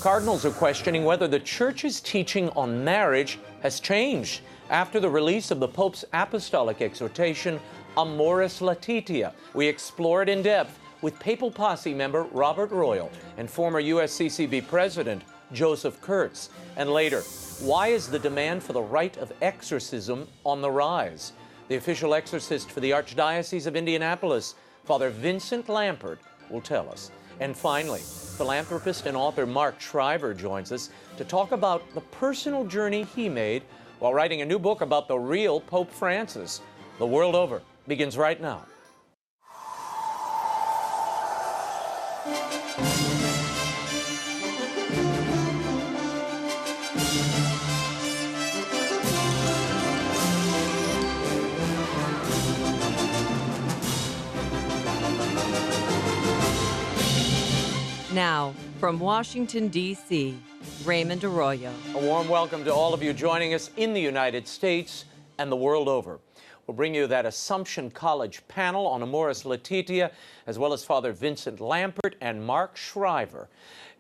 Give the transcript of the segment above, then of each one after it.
Cardinals are questioning whether the Church's teaching on marriage has changed after the release of the Pope's apostolic exhortation, Amoris Laetitia. We explore it in depth with Papal Posse member Robert Royal and former USCCB President Joseph Kurtz. And later, why is the demand for the rite of exorcism on the rise? The official exorcist for the Archdiocese of Indianapolis, Father Vincent Lampert, will tell us. And finally, philanthropist and author Mark SHRIVER joins us to talk about the personal journey he made while writing a new book about the real Pope Francis. The World Over begins right now. Now, from Washington, D.C., Raymond Arroyo. A warm welcome to all of you joining us in the United States and the world over. We'll bring you that Assumption College panel on Amoris Laetitia, as well as Father Vincent Lampert and Mark SHRIVER.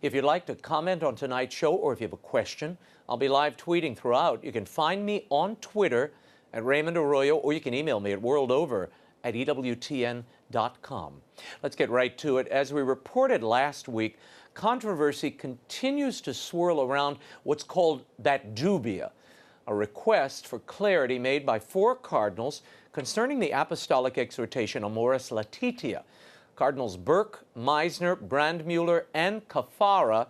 If you'd like to comment on tonight's show or if you have a question, I'll be live tweeting throughout. You can find me on Twitter at Raymond Arroyo, or you can email me at worldover@ewtn.com. Let's get right to it. As we reported last week, controversy continues to swirl around what's called that dubia, a request for clarity made by 4 cardinals concerning the apostolic exhortation Amoris Laetitia. Cardinals Burke, Meisner, Brandmuller, and Caffarra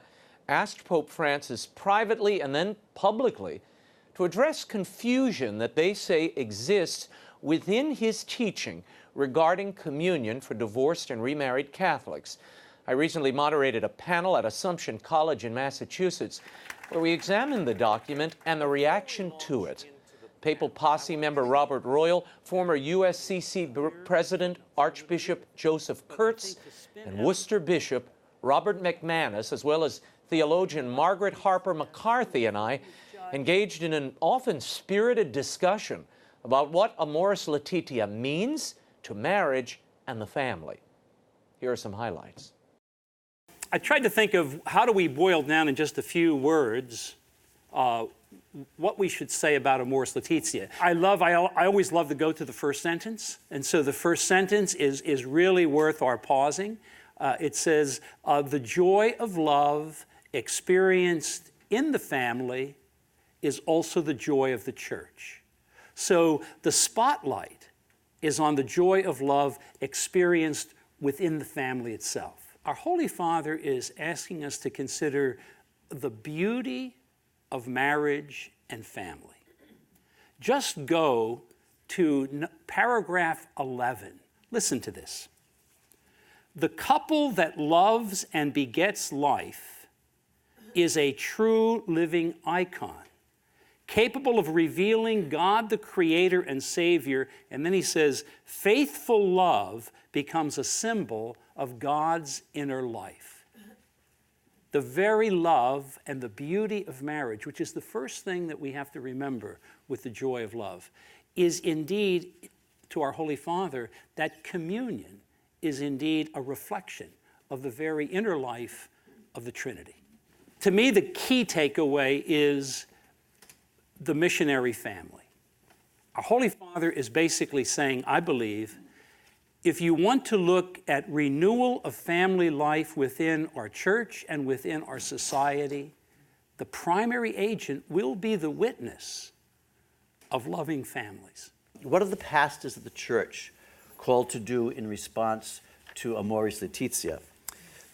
asked Pope Francis privately and then publicly to address confusion that they say exists within his teaching regarding communion for divorced and remarried Catholics. I recently moderated a panel at Assumption College in Massachusetts where we examined the document and the reaction to it. Papal Posse member Robert Royal, former USCCB President Archbishop Joseph Kurtz, and Worcester Bishop Robert McManus, as well as theologian Margaret Harper McCarthy, and I engaged in an often spirited discussion about what Amoris Laetitia means to marriage and the family. Here are some highlights. I tried to think of how do we boil down in just a few words what we should say about Amoris Laetitia. I always love to go to the first sentence, and so the first sentence is really worth our pausing. It says, the joy of love experienced in the family is also the joy of the church. So the spotlight is on the joy of love experienced within the family itself. Our Holy Father is asking us to consider the beauty of marriage and family. Just go to paragraph 11. Listen to this. The couple that loves and begets life is a true living icon, capable of revealing God the Creator and Savior. And then he says, faithful love becomes a symbol of God's inner life. The very love and the beauty of marriage, which is the first thing that we have to remember with the joy of love, is indeed, to our Holy Father, that communion is indeed a reflection of the very inner life of the Trinity. To me, the key takeaway is the missionary family. Our Holy Father is basically saying, I believe, if you want to look at renewal of family life within our church and within our society, the primary agent will be the witness of loving families. What are the pastors of the church called to do in response to Amoris Laetitia?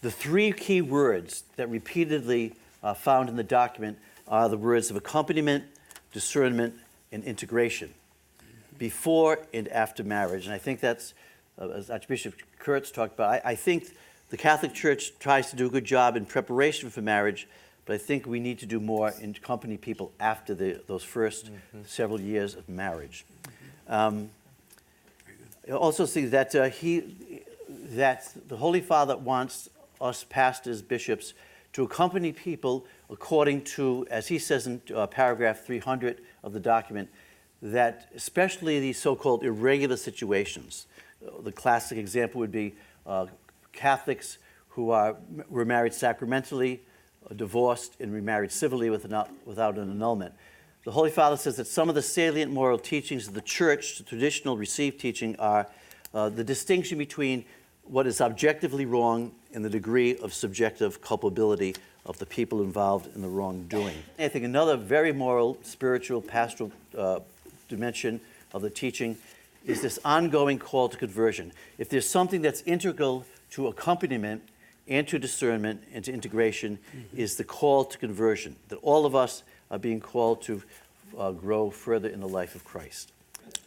The 3 key words that repeatedly found in the document are the words of accompaniment, discernment, and integration, before and after marriage. And I think that's, as Archbishop Kurtz talked about, I think the Catholic Church tries to do a good job in preparation for marriage, but I think we need to do more in accompany people after those first several years of marriage. I also see that that the Holy Father wants us pastors, bishops, to accompany people according to, as he says in paragraph 300 of the document, that especially these so-called irregular situations, the classic example would be Catholics who were married sacramentally, divorced and remarried civilly without an annulment. The Holy Father says that some of the salient moral teachings of the Church, the traditional received teaching, are the distinction between what is objectively wrong and the degree of subjective culpability of the people involved in the wrongdoing. I think another very moral, spiritual, pastoral dimension of the teaching is this ongoing call to conversion. If there's something that's integral to accompaniment and to discernment and to integration, is the call to conversion, that all of us are being called to grow further in the life of Christ.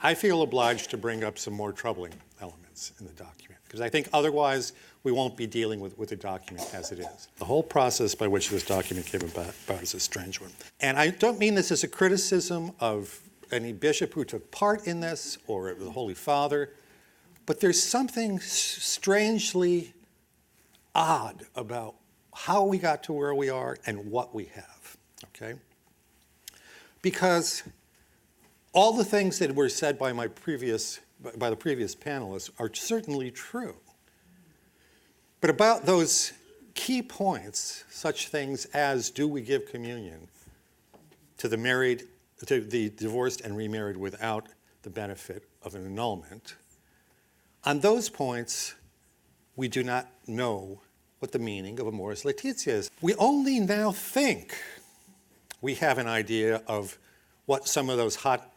I feel obliged to bring up some more troubling elements in the document, because I think otherwise we won't be dealing with the document as it is. The whole process by which this document came about is a strange one. And I don't mean this as a criticism of any bishop who took part in this or the Holy Father, but there's something strangely odd about how we got to where we are and what we have, okay? Because all the things that were said by the previous panelists are certainly true. But about those key points, such things as, do we give communion to the divorced and remarried without the benefit of an annulment? On those points, we do not know what the meaning of Amoris Laetitia is. We only now think we have an idea of what some of those hot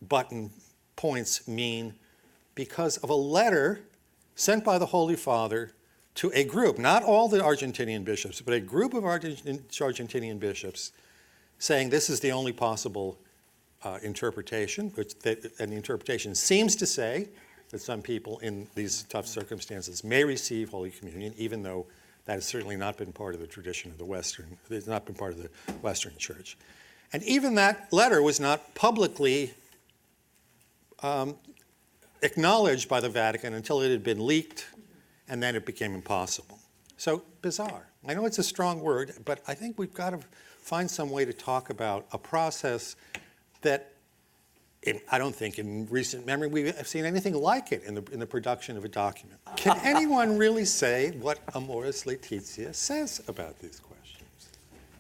button points mean because of a letter sent by the Holy Father to a group, not all the Argentinian bishops, but a group of Argentinian bishops, saying this is the only possible interpretation, and the interpretation seems to say that some people in these tough circumstances may receive Holy Communion, even though that has certainly not been part of the tradition of the Western, it's not been part of the Western Church. And even that letter was not publicly acknowledged by the Vatican until it had been leaked, and then it became impossible. So bizarre. I know it's a strong word, but I think we've got to find some way to talk about a process that I don't think in recent memory we have seen anything like it in the production of a document. Can anyone really say what Amoris Laetitia says about these questions,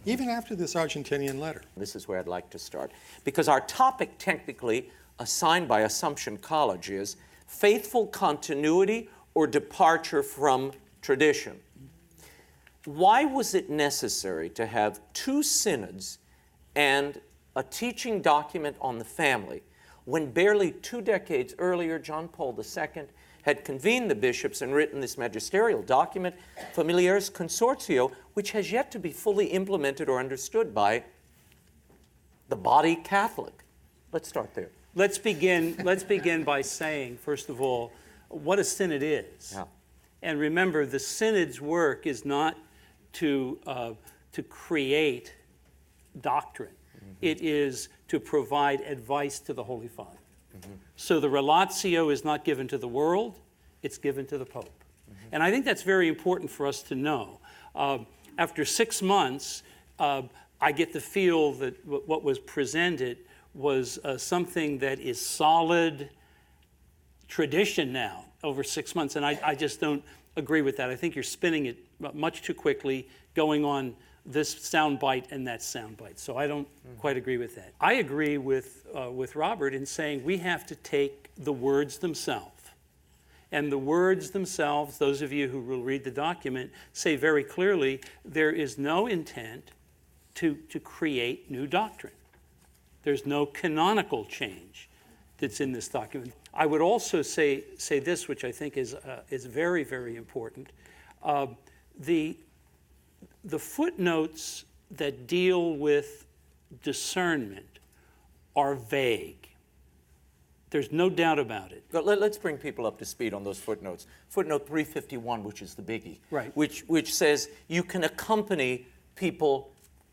even after this Argentinian letter? This is where I'd like to start, because our topic technically assigned by Assumption College is faithful continuity or departure from tradition. Why was it necessary to have two synods and a teaching document on the family when barely 2 decades earlier John Paul II had convened the bishops and written this magisterial document, Familiaris Consortio, which has yet to be fully implemented or understood by the body Catholic? Let's start there. Let's begin by saying, first of all, what a synod is. Yeah. And remember, the synod's work is not to create doctrine. Mm-hmm. It is to provide advice to the Holy Father. Mm-hmm. So the relatio is not given to the world, it's given to the Pope. Mm-hmm. And I think that's very important for us to know. After 6 months, I get the feel that what was presented was something that is solid tradition now over 6 months, and I just don't agree with that. I think you're spinning it much too quickly, going on this soundbite and that soundbite. So I don't quite agree with that. I agree with Robert in saying we have to take the words themselves. And the words themselves, those of you who will read the document, say very clearly there is no intent to create new doctrine. There's no canonical change that's in this document. I would also say this, which I think is very, very important. The footnotes that deal with discernment are vague. There's no doubt about it. But let's bring people up to speed on those footnotes. Footnote 351, which is the biggie, right? Which says you can accompany people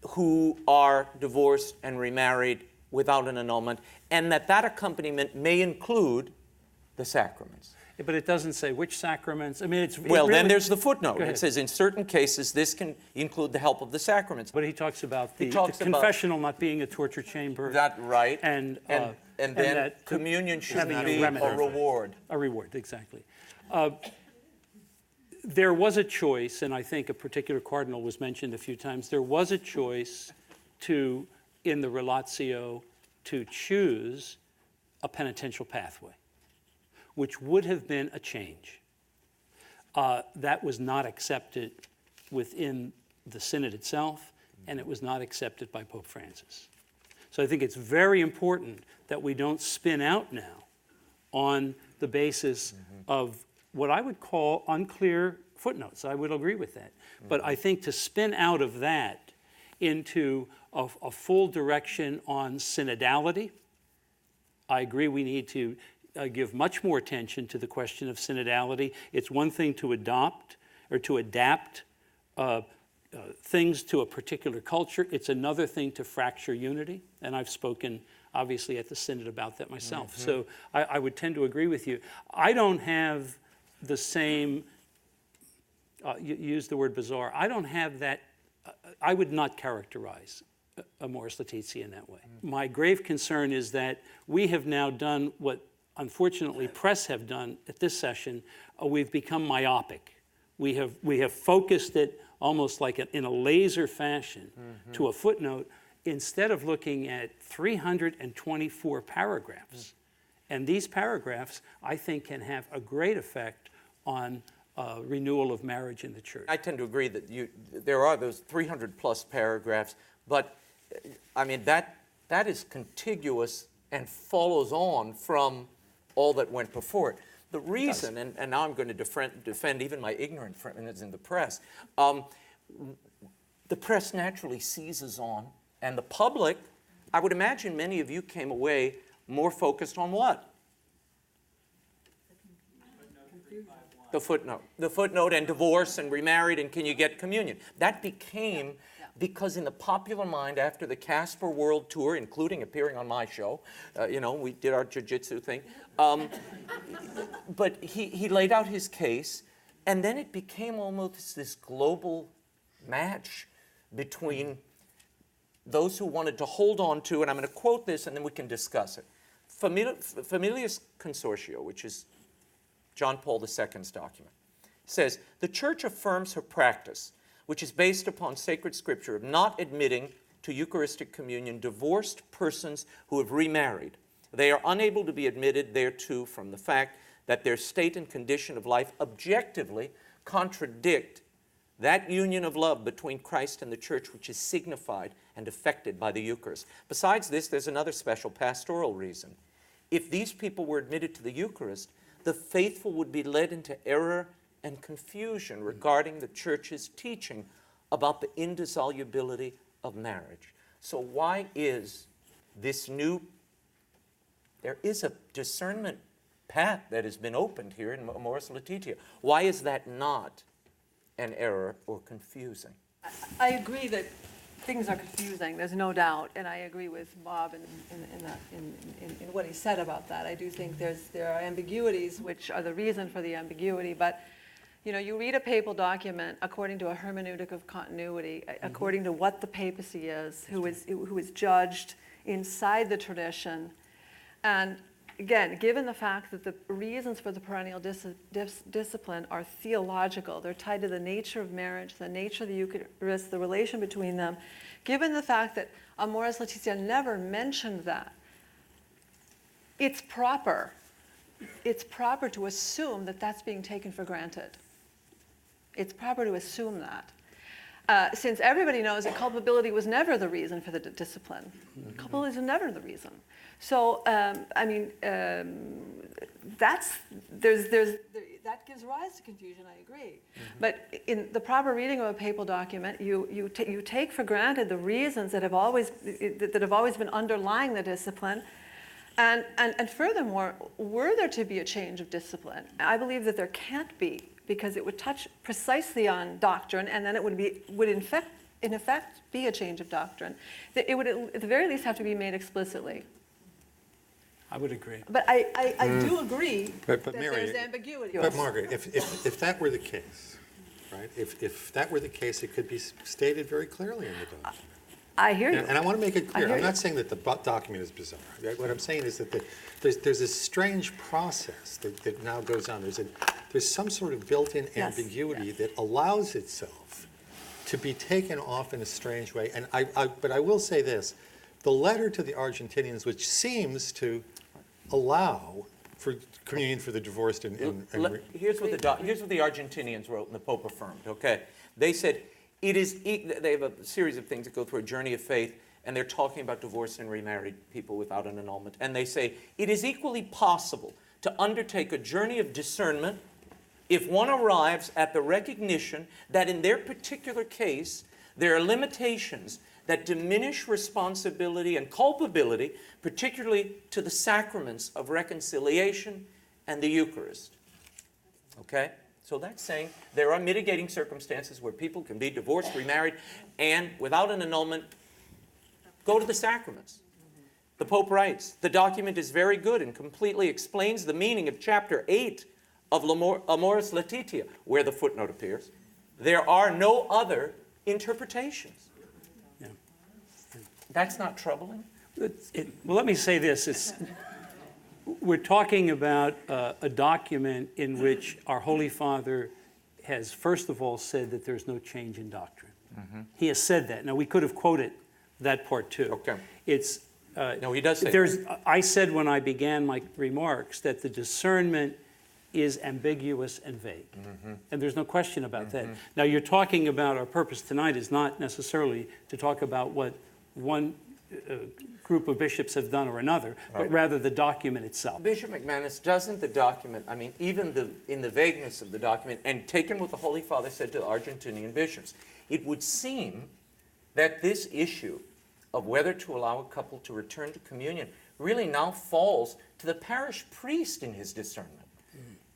who are divorced and remarried without an annulment, and that accompaniment may include the sacraments. But it doesn't say which sacraments. I mean, then there's the footnote. It says in certain cases this can include the help of the sacraments. But he talks about the confessional not being a torture chamber. That right. And then that communion should be a reward. A reward, exactly. there was a choice, and I think a particular cardinal was mentioned a few times, there was a choice to, in the relatio, to choose a penitential pathway, which would have been a change. That was not accepted within the synod itself, and it was not accepted by Pope Francis. So I think it's very important that we don't spin out now on the basis of what I would call unclear footnotes. I would agree with that. But I think to spin out of that into a full direction on synodality, I agree we need to give much more attention to the question of synodality. It's one thing to adopt or to adapt things to a particular culture. It's another thing to fracture unity. And I've spoken, obviously, at the synod about that myself. So I would tend to agree with you. I don't have the same, you used the word bizarre. I don't have that, I would not characterize Amoris Laetitia in that way. My grave concern is that we have now done what, unfortunately, press have done at this session. We've become myopic. We have focused it almost like in a laser fashion to a footnote instead of looking at 324 paragraphs. And these paragraphs, I think, can have a great effect on renewal of marriage in the church. I tend to agree that there are those 300 plus paragraphs, but I mean, that is contiguous and follows on from all that went before it. The reason, and now I'm going to defend even my ignorant friends in the press, the press naturally seizes on, and the public, I would imagine many of you came away more focused on what? The footnote. The footnote and divorce and remarried and can you get communion. That became, because in the popular mind after the Casper World Tour, including appearing on my show, we did our jiu-jitsu thing, but he laid out his case, and then it became almost this global match between those who wanted to hold on to, and I'm going to quote this and then we can discuss it. Familias Consortio, which is John Paul II's document, says, the Church affirms her practice, which is based upon sacred scripture, of not admitting to Eucharistic communion divorced persons who have remarried. They are unable to be admitted thereto from the fact that their state and condition of life objectively contradict that union of love between Christ and the Church which is signified and effected by the Eucharist. Besides this, there's another special pastoral reason. If these people were admitted to the Eucharist, the faithful would be led into error and confusion regarding the Church's teaching about the indissolubility of marriage. So why is this new, there is a discernment path that has been opened here in Amoris Laetitia. Why is that not an error or confusing? I agree that things are confusing, there's no doubt, and I agree with Bob in what he said about that. I do think there are ambiguities which are the reason for the ambiguity, but you read a papal document according to a hermeneutic of continuity, according to what the papacy is, who is judged inside the tradition, and again, given the fact that the reasons for the perennial discipline are theological, they're tied to the nature of marriage, the nature of the Eucharist, the relation between them, given the fact that Amoris Laetitia never mentioned that, it's proper to assume that that's being taken for granted. It's proper to assume that. Since everybody knows that culpability was never the reason for the discipline. Culpability was never the reason. So, that gives rise to confusion, I agree. But in the proper reading of a papal document, you take for granted the reasons that have always been underlying the discipline. And furthermore, were there to be a change of discipline, I believe that there can't be, because it would touch precisely on doctrine, and then it would in effect be a change of doctrine. It would at the very least have to be made explicitly. I would agree. But I do agree but that Mary, there's ambiguity. But Margaret, if that were the case, right? If that were the case, it could be stated very clearly in the document. I hear you. And I want to make it clear. I'm you. not saying that the document is bizarre. What I'm saying is that there's this strange process that now goes on. There's there's some sort of built-in Yes, ambiguity yes. that allows itself to be taken off in a strange way. And but I will say this, the letter to the Argentinians, which seems to allow for communion for the divorced and Here's what the Argentinians wrote and the Pope affirmed, okay? They said, they have a series of things that go through a journey of faith, and they're talking about divorced and remarried people without an annulment. And they say, it is equally possible to undertake a journey of discernment if one arrives at the recognition that in their particular case, there are limitations that diminish responsibility and culpability, particularly to the sacraments of reconciliation and the Eucharist. Okay? So that's saying there are mitigating circumstances where people can be divorced, remarried, and without an annulment, go to the sacraments. The Pope writes, the document is very good and completely explains the meaning of chapter 8 of Amoris Laetitia, where the footnote appears. There are no other interpretations. Yeah. That's not troubling? Well, let me say this. We're talking about a document in which our Holy Father has, first of all, said that there's no change in doctrine. Mm-hmm. He has said that. Now, we could have quoted that part too. Okay. It's no, he does say that. I said when I began my remarks that the discernment is ambiguous and vague. Mm-hmm. And there's no question about that. Now, you're talking about, our purpose tonight is not necessarily to talk about what one group of bishops have done or another, but rather the document itself. Bishop McManus, doesn't the document, I mean, even in the vagueness of the document, and taken what the Holy Father said to the Argentinian bishops, it would seem that this issue of whether to allow a couple to return to communion really now falls to the parish priest in his discernment,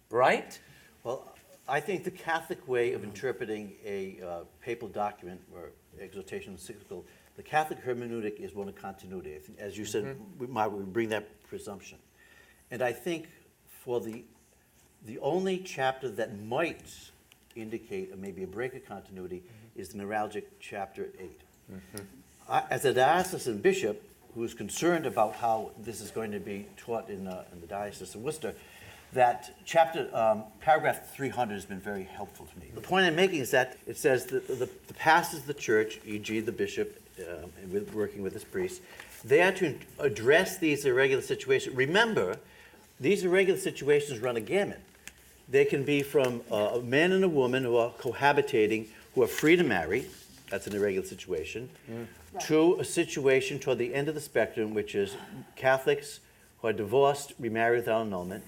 right? Well, I think the Catholic way of interpreting a papal document or exhortation encyclical, the Catholic hermeneutic is one of continuity. I think, as you said, we bring that presumption. And I think for the only chapter that might indicate maybe a break of continuity is the neuralgic chapter 8. As a diocesan bishop who's concerned about how this is going to be taught in the Diocese of Worcester, that chapter, paragraph 300 has been very helpful to me. The point I'm making is that it says that the pastors of the church, e.g. the bishop, and working with his priest, they are to address these irregular situations. Remember, these irregular situations run a gamut. They can be from a man and a woman who are cohabitating, who are free to marry, that's an irregular situation, to a situation toward the end of the spectrum, which is Catholics who are divorced, remarried without annulment,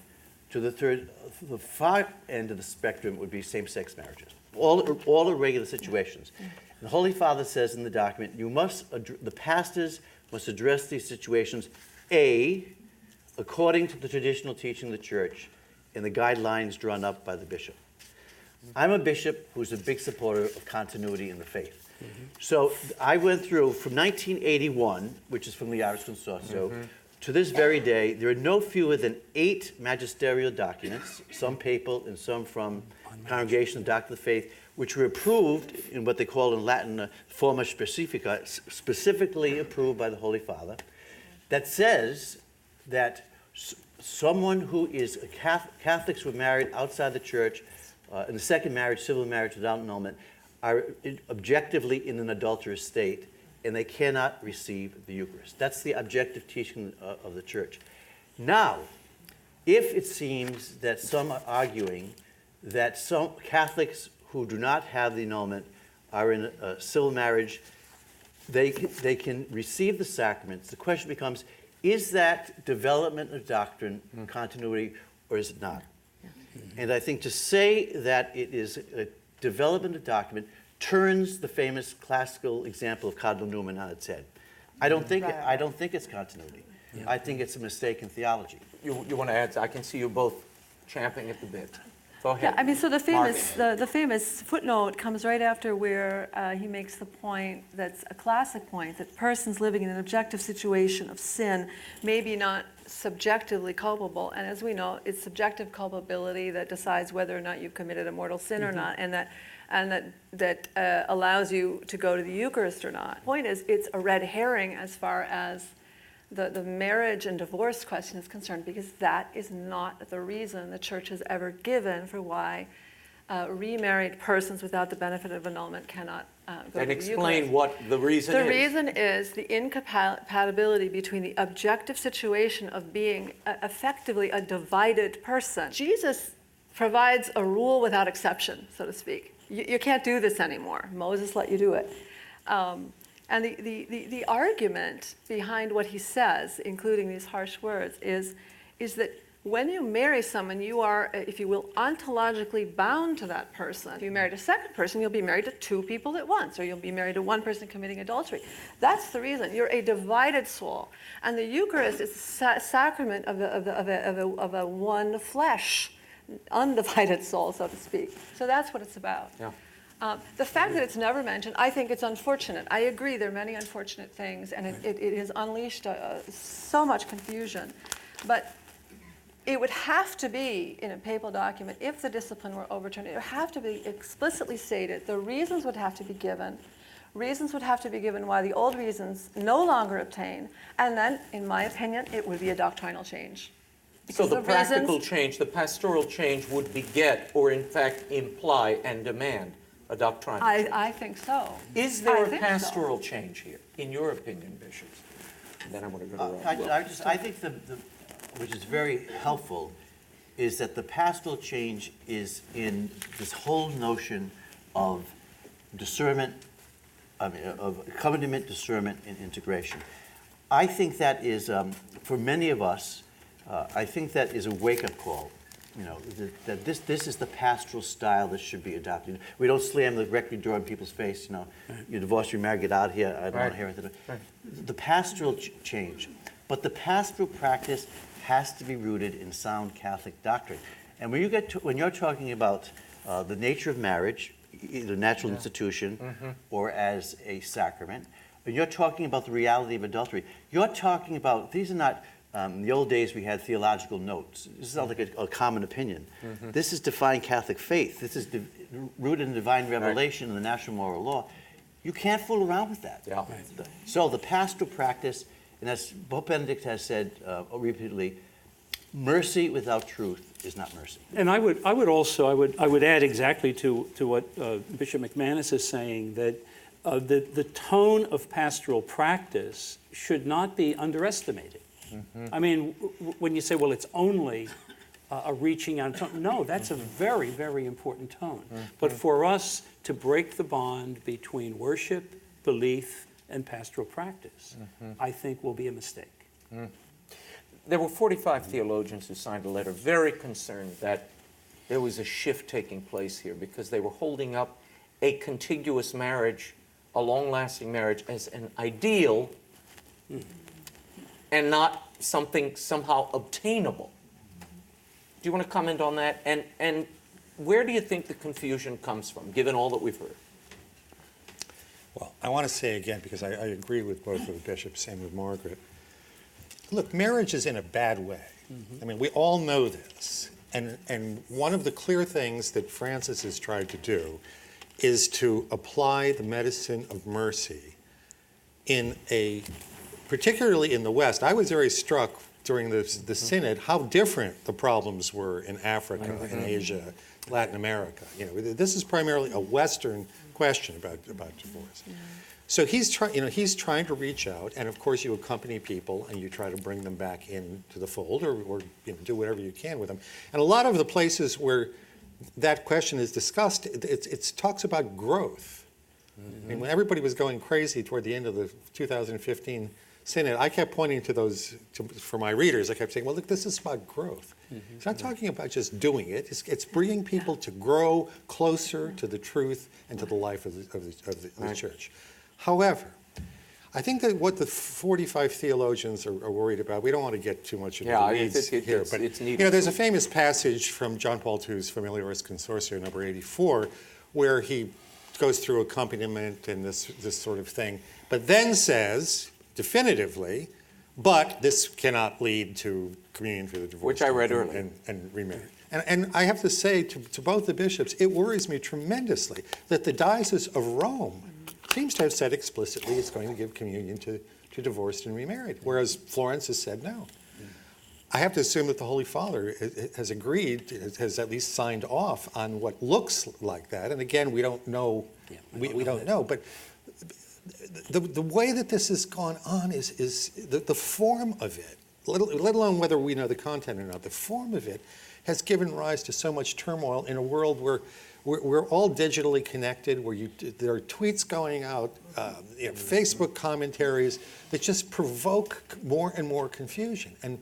to the far end of the spectrum would be same-sex marriages. All irregular situations. The Holy Father says in the document, the pastors must address these situations, A, according to the traditional teaching of the church and the guidelines drawn up by the bishop. I'm a bishop who's a big supporter of continuity in the faith. So I went through from 1981, which is from the Ars Consortio, to this very day, there are no fewer than 8 magisterial documents, some papal and some from Congregation of Doctrine of the Faith, which were approved in what they call in Latin forma specifica, specifically approved by the Holy Father, that says that someone who is a Catholics who are married outside the church, in the second marriage, civil marriage without annulment, are objectively in an adulterous state, and they cannot receive the Eucharist. That's the objective teaching of the church. Now, if it seems that some are arguing that some Catholics who do not have the annulment are in a civil marriage, they can receive the sacraments. The question becomes, is that development of doctrine continuity, or is it not? And I think to say that it is a development of document turns the famous classical example of Cardinal Newman on its head. I don't think it's continuity. I think it's a mistake in theology. You want to add? I can see you both champing at the bit. Go ahead. Yeah, I mean, so the famous footnote comes right after where he makes the point that's a classic point, that persons living in an objective situation of sin may be not subjectively culpable, and as we know, it's subjective culpability that decides whether or not you've committed a mortal sin or not, and that allows you to go to the Eucharist or not. The point is, it's a red herring as far as the marriage and divorce question is concerned, because that is not the reason the church has ever given for why remarried persons without the benefit of annulment cannot go to the And Eucharist. explain what the reason is. The reason is the incompatibility between the objective situation of being effectively a divided person. Jesus provides a rule without exception, so to speak. You can't do this anymore. Moses let you do it. And the argument behind what he says, including these harsh words, is that when you marry someone, you are, if you will, ontologically bound to that person. If you married a second person, you'll be married to two people at once, or you'll be married to one person committing adultery. That's the reason. You're a divided soul. And the Eucharist is a sacrament of a one flesh, undivided soul, so to speak. So that's what it's about. Yeah. The fact that it's never mentioned, I think it's unfortunate. I agree, there are many unfortunate things, and it has unleashed so much confusion. But it would have to be in a papal document, if the discipline were overturned, it would have to be explicitly stated. The reasons would have to be given. Reasons would have to be given why the old reasons no longer obtain. And then, in my opinion, it would be a doctrinal change. So Because the practical reasons- change, the pastoral change would beget, or in fact imply and demand, a doctrinal change. I think so. Is there I a think so. pastoral change here, in your opinion, bishops? And then I'm going to go to Rob. I think which is very helpful, is that the pastoral change is in this whole notion of discernment, of accompaniment, discernment, and integration. I think that is, for many of us, I think that is a wake-up call. You know, that this is the pastoral style that should be adopted. We don't slam the rectory door in people's face, you know, you're divorced, you're married, get out of here, I don't want to hear anything. The pastoral change. But the pastoral practice has to be rooted in sound Catholic doctrine. And when you're talking about the nature of marriage, either natural institution or as a sacrament, when you're talking about the reality of adultery, you're talking about, these are not, in the old days we had theological notes. This is not like a common opinion. This is defined Catholic faith. This is rooted in divine revelation and the natural moral law. You can't fool around with that. Yeah. So the pastoral practice, and as Pope Benedict has said repeatedly, mercy without truth is not mercy. And I would add exactly to what Bishop McManus is saying, that the tone of pastoral practice should not be underestimated. I mean, when you say, well, it's only a reaching out tone, no, that's a very, very important tone. But for us to break the bond between worship, belief, and pastoral practice, I think will be a mistake. There were 45 theologians who signed a letter very concerned that there was a shift taking place here, because they were holding up a contiguous marriage, a long-lasting marriage, as an ideal and not something somehow obtainable. Do you want to comment on that? And where do you think the confusion comes from, given all that we've heard? Well, I want to say again, because I agree with both of the bishops, same with Margaret. Look, marriage is in a bad way. I mean, we all know this. And one of the clear things that Francis has tried to do is to apply the medicine of mercy particularly in the West. I was very struck during the Synod how different the problems were in Africa, in Asia, Latin America. You know, this is primarily a Western question about divorce. So he's trying to reach out, and of course you accompany people and you try to bring them back into the fold, or do whatever you can with them. And a lot of the places where that question is discussed, it talks about growth. I mean, when everybody was going crazy toward the end of the 2015 Synod, I kept pointing to those, for my readers, I kept saying, well, look, this is about growth. It's not talking about just doing it. It's bringing people to grow closer to the truth and to the life of the church. However, I think that what the 45 theologians are worried about, we don't want to get too much into the weeds here, but it's needed. You know, there's a famous passage from John Paul II's Familiaris Consortio, number 84, where he goes through accompaniment and this sort of thing, but then says definitively, but this cannot lead to communion for the divorced, which I read earlier, and remarry. And I have to say to both the bishops, it worries me tremendously that the Diocese of Rome seems to have said explicitly it's going to give communion to divorced and remarried, whereas Florence has said no. I have to assume that the Holy Father has agreed, has at least signed off on what looks like that. And again, we don't know. Yeah, we don't know. But the way that this has gone on is the form of it, let alone whether we know the content or not, the form of it has given rise to so much turmoil in a world where we're all digitally connected, where there are tweets going out, Facebook commentaries that just provoke more and more confusion. And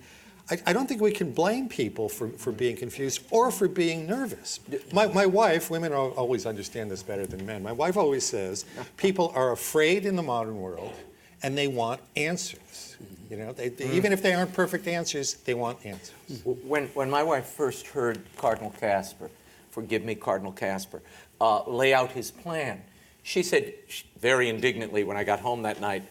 I don't think we can blame people for being confused or for being nervous. My wife, women always understand this better than men. My wife always says people are afraid in the modern world and they want answers. Even if they aren't perfect answers, they want answers. When my wife first heard Cardinal Casper, forgive me, Cardinal Casper, lay out his plan, she said very indignantly when I got home that night,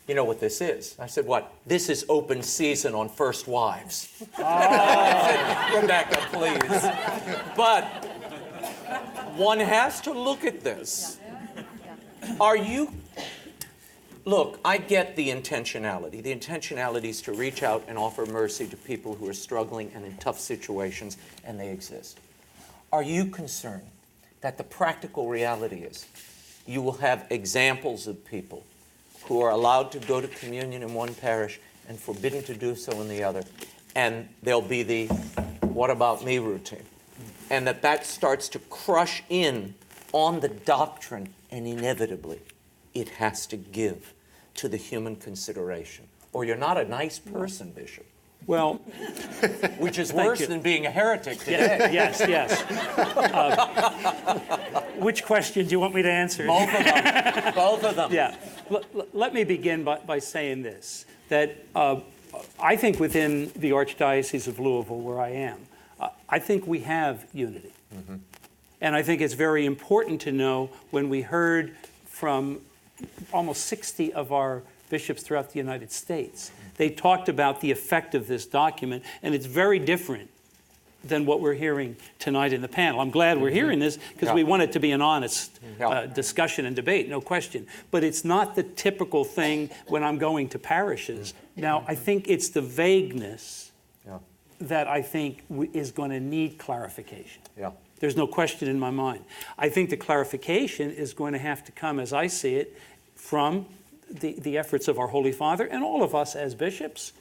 "You know what this is?" I said, "What?" "This is open season on First Wives." I said, "Rebecca, please." But one has to look at this. Look, I get the intentionality. The intentionality is to reach out and offer mercy to people who are struggling and in tough situations, and they exist. Are you concerned that the practical reality is you will have examples of people who are allowed to go to communion in one parish and forbidden to do so in the other, and there'll be the "what about me" routine, and that starts to crush in on the doctrine, and inevitably it has to give to the human consideration, or you're not a nice person, Bishop. Well, which is worse than being a heretic today. yes. Which question do you want me to answer? Both of them. Both of them. Yeah. Let me begin by saying this, that I think within the Archdiocese of Louisville, where I am, I think we have unity. Mm-hmm. And I think it's very important to know when we heard from almost 60 of our bishops throughout the United States, they talked about the effect of this document, and it's very different than what we're hearing tonight in the panel. I'm glad we're hearing this because we want it to be an honest discussion and debate, no question. But it's not the typical thing when I'm going to parishes. Now, I think it's the vagueness that I think is going to need clarification. There's no question in my mind. I think the clarification is going to have to come, as I see it, from the efforts of our Holy Father and all of us as bishops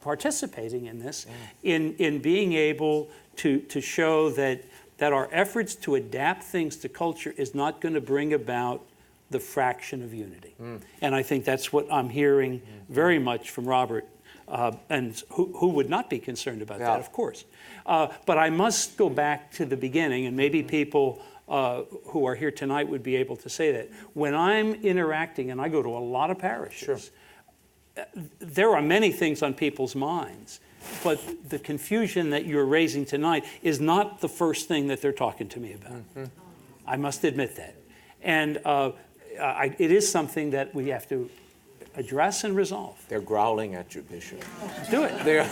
participating in this, in being able to show that our efforts to adapt things to culture is not going to bring about the fraction of unity. And I think that's what I'm hearing very much from Robert, and who would not be concerned about that, of course. But I must go back to the beginning, and maybe people who are here tonight would be able to say that. When I'm interacting, and I go to a lot of parishes, there are many things on people's minds, but the confusion that you're raising tonight is not the first thing that they're talking to me about. I must admit that. And it is something that we have to address and resolve. They're growling at you, Bishop. Do it. They're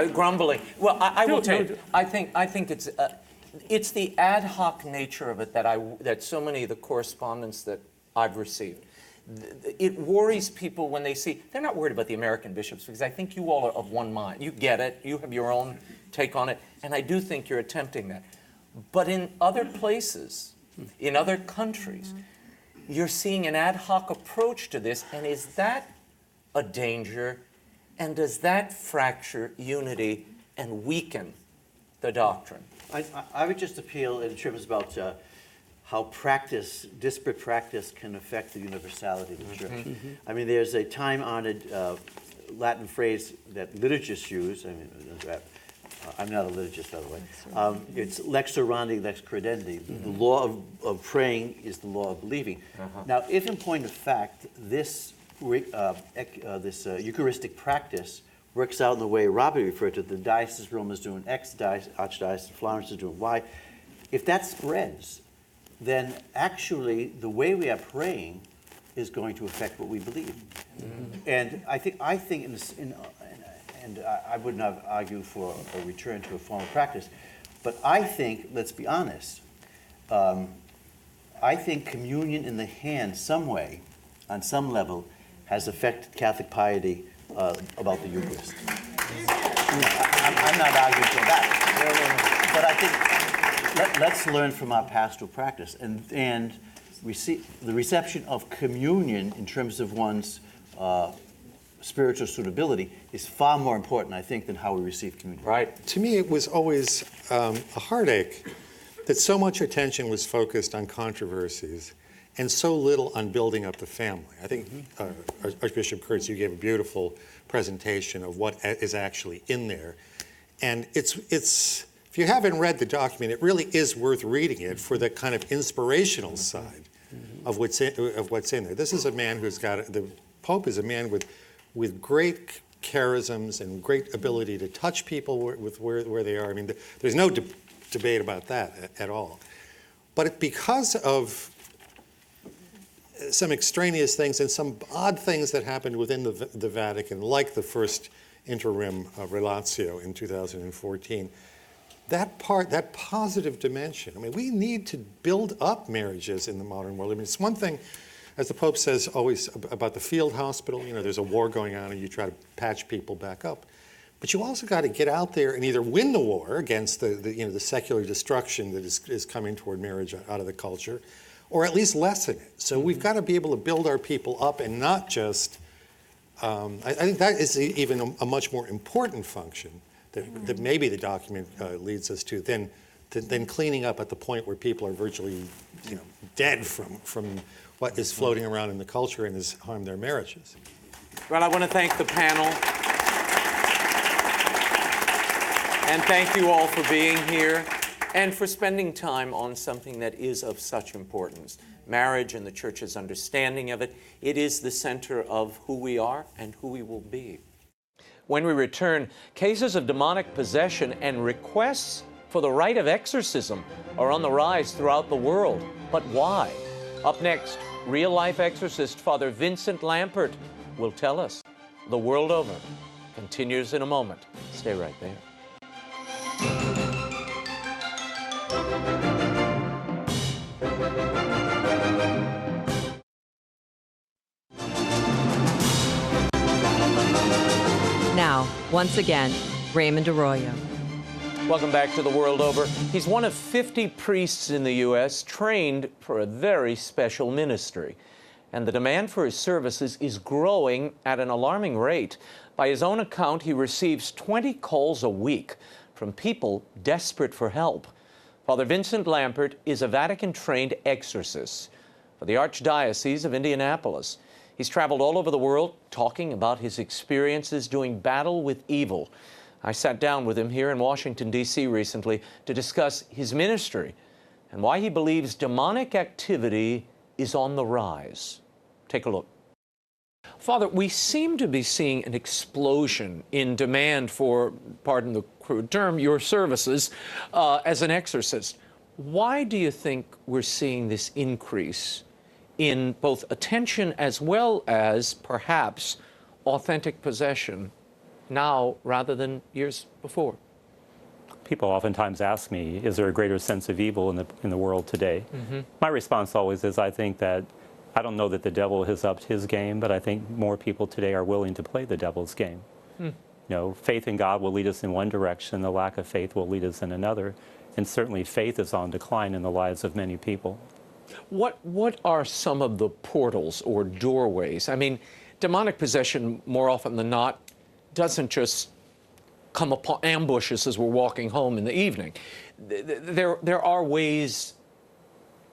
grumbling. Well, I will tell you, I think it's the ad hoc nature of it that so many of the correspondence that I've received, it worries people when they see, they're not worried about the American bishops, because I think you all are of one mind. You get it. You have your own take on it. And I do think you're attempting that. But in other places, in other countries, you're seeing an ad hoc approach to this. And is that a danger? And does that fracture unity and weaken the doctrine? I would just appeal in terms about how disparate practice can affect the universality of the Church. I mean, there's a time-honored Latin phrase that liturgists use. I mean, I'm not a liturgist, by the way. It's lex orandi, lex credendi. The law of praying is the law of believing. Now, if in point of fact, this Eucharistic practice works out in the way Robbie referred to, the Diocese of Rome is doing X, Archdiocese of Florence is doing Y. If that spreads, then actually the way we are praying is going to affect what we believe. And I think and I would not argue for a return to a formal practice, but I think, let's be honest, I think communion in the hand, some way, on some level, has affected Catholic piety about the Eucharist. I'm not arguing for that. But I think let's learn from our pastoral practice and the reception of communion in terms of one's spiritual suitability is far more important, I think, than how we receive communion. Right. To me, it was always a heartache that so much attention was focused on controversies and so little on building up the family. I think Archbishop Kurtz, you gave a beautiful presentation of what is actually in there. And it's if you haven't read the document, it really is worth reading it for the kind of inspirational side of what's in there. This is a man who's got, the Pope is a man with great charisms and great ability to touch people with where they are. I mean, there's no debate about that at all. But because of some extraneous things and some odd things that happened within the Vatican, like the first interim relatio in 2014, that positive dimension, I mean, we need to build up marriages in the modern world. I mean, it's one thing, as the Pope says always about the field hospital, you know, there's a war going on and you try to patch people back up. But you also got to get out there and either win the war against the secular destruction that is coming toward marriage out of the culture, or at least lessen it. So we've got to be able to build our people up and not just, I think that is even a much more important function that maybe the document leads us to than cleaning up at the point where people are virtually dead from what is floating around in the culture and has harmed their marriages. Well, I want to thank the panel. And thank you all for being here and for spending time on something that is of such importance. Marriage and the Church's understanding of it. It is the center of who we are and who we will be. When we return, cases of demonic possession and requests for the rite of exorcism are on the rise throughout the world. But why? Up next, real-life exorcist Father Vincent Lampert will tell us. The World Over continues in a moment. Stay right there. Now, once again, Raymond Arroyo. Welcome back to The World Over. He's one of 50 priests in the U.S. trained for a very special ministry. And the demand for his services is growing at an alarming rate. By his own account, he receives 20 calls a week from people desperate for help. Father Vincent Lampert is a Vatican-trained exorcist for the Archdiocese of Indianapolis. He's traveled all over the world talking about his experiences doing battle with evil. I sat down with him here in Washington, D.C. recently to discuss his ministry and why he believes demonic activity is on the rise. Take a look. Father, we seem to be seeing an explosion in demand for, pardon the crude term, your services as an exorcist. Why do you think we're seeing this increase in both attention as well as perhaps authentic possession now rather than years before? People oftentimes ask me, is there a greater sense of evil in the world today? My response always is, I think that I don't know that the devil has upped his game, but I think more people today are willing to play the devil's game. You know, faith in God will lead us in one direction, the lack of faith will lead us in another, and certainly faith is on decline in the lives of many people. What are some of the portals or doorways? I mean, demonic possession, more often than not, doesn't just come upon ambushes as we're walking home in the evening. There are ways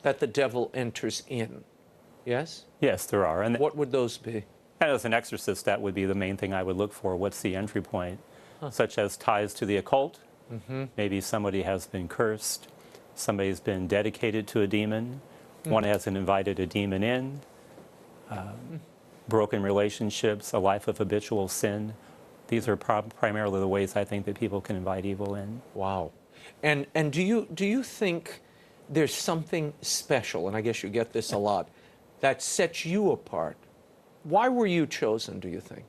that the devil enters in. Yes? Yes, there are. And what would those be? as an exorcist, that would be the main thing I would look for. What's the entry point? Such as ties to the occult. Maybe somebody has been cursed. Somebody's been dedicated to a demon. One hasn't invited a demon in. Broken relationships, a life of habitual sin. These are primarily the ways I think that people can invite evil in. Wow. And do you think there's something special, and I guess you get this a lot, that sets you apart? Why were you chosen, do you think,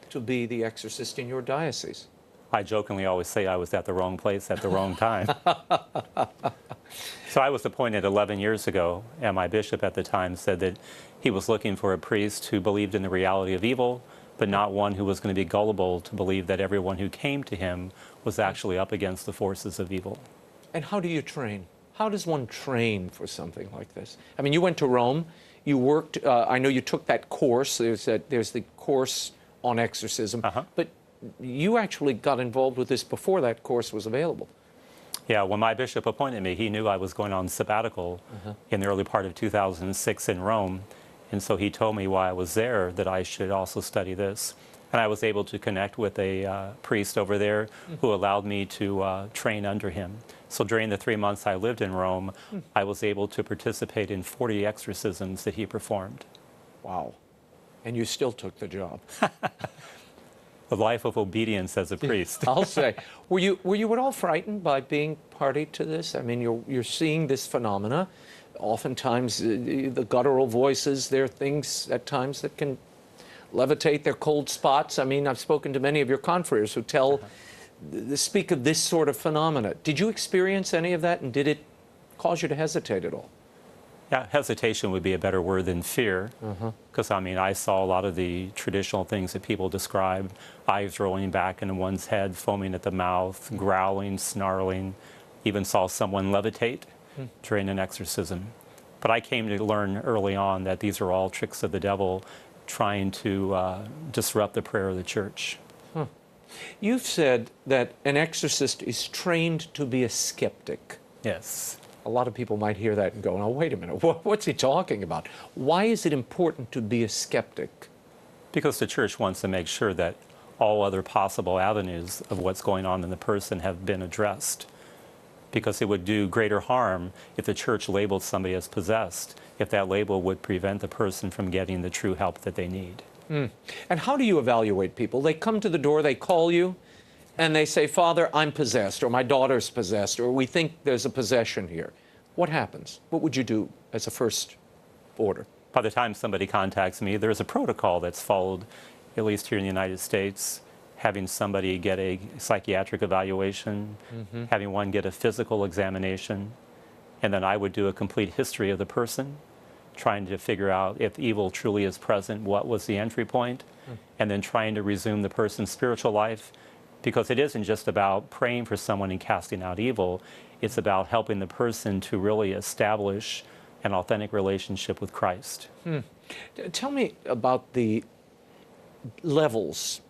to be the exorcist in your diocese? I jokingly always say I was at the wrong place at the wrong time. So I was appointed 11 years ago, and my bishop at the time said that he was looking for a priest who believed in the reality of evil, but not one who was going to be gullible to believe that everyone who came to him was actually up against the forces of evil. And how do you train? How does one train for something like this? I mean, you went to Rome, you worked, I know you took that course, there's the course on exorcism, but you actually got involved with this before that course was available. Yeah, when my bishop appointed me, he knew I was going on sabbatical in the early part of 2006 in Rome, and so he told me while I was there that I should also study this. And I was able to connect with a priest over there who allowed me to train under him. So during the 3 months I lived in Rome, I was able to participate in 40 exorcisms that he performed. Wow. And you still took the job. The life of obedience as a priest. I'll say. Were you at all frightened by being party to this? I mean, you're seeing this phenomena. Oftentimes, the guttural voices, there are things at times that can levitate, their cold spots. I mean, I've spoken to many of your confreres who speak of this sort of phenomena. Did you experience any of that, and did it cause you to hesitate at all? Yeah, hesitation would be a better word than fear, because I mean, I saw a lot of the traditional things that people describe: eyes rolling back into one's head, foaming at the mouth, growling, snarling. Even saw someone levitate during an exorcism. But I came to learn early on that these are all tricks of the devil trying to disrupt the prayer of the church. You've said that an exorcist is trained to be a skeptic. Yes. A lot of people might hear that and go, "Oh, wait a minute, what's he talking about?" Why is it important to be a skeptic? Because the church wants to make sure that all other possible avenues of what's going on in the person have been addressed. Because it would do greater harm if the church labeled somebody as possessed, if that label would prevent the person from getting the true help that they need. And how do you evaluate people? They come to the door, they call you, and they say, "Father, I'm possessed," or "My daughter's possessed," or "We think there's a possession here." What happens? What would you do as a first order? By the time somebody contacts me, there's a protocol that's followed, at least here in the United States, having somebody get a psychiatric evaluation, having one get a physical examination, and then I would do a complete history of the person, trying to figure out if evil truly is present, what was the entry point, and then trying to resume the person's spiritual life, because it isn't just about praying for someone and casting out evil, it's about helping the person to really establish an authentic relationship with Christ. Tell me about the levels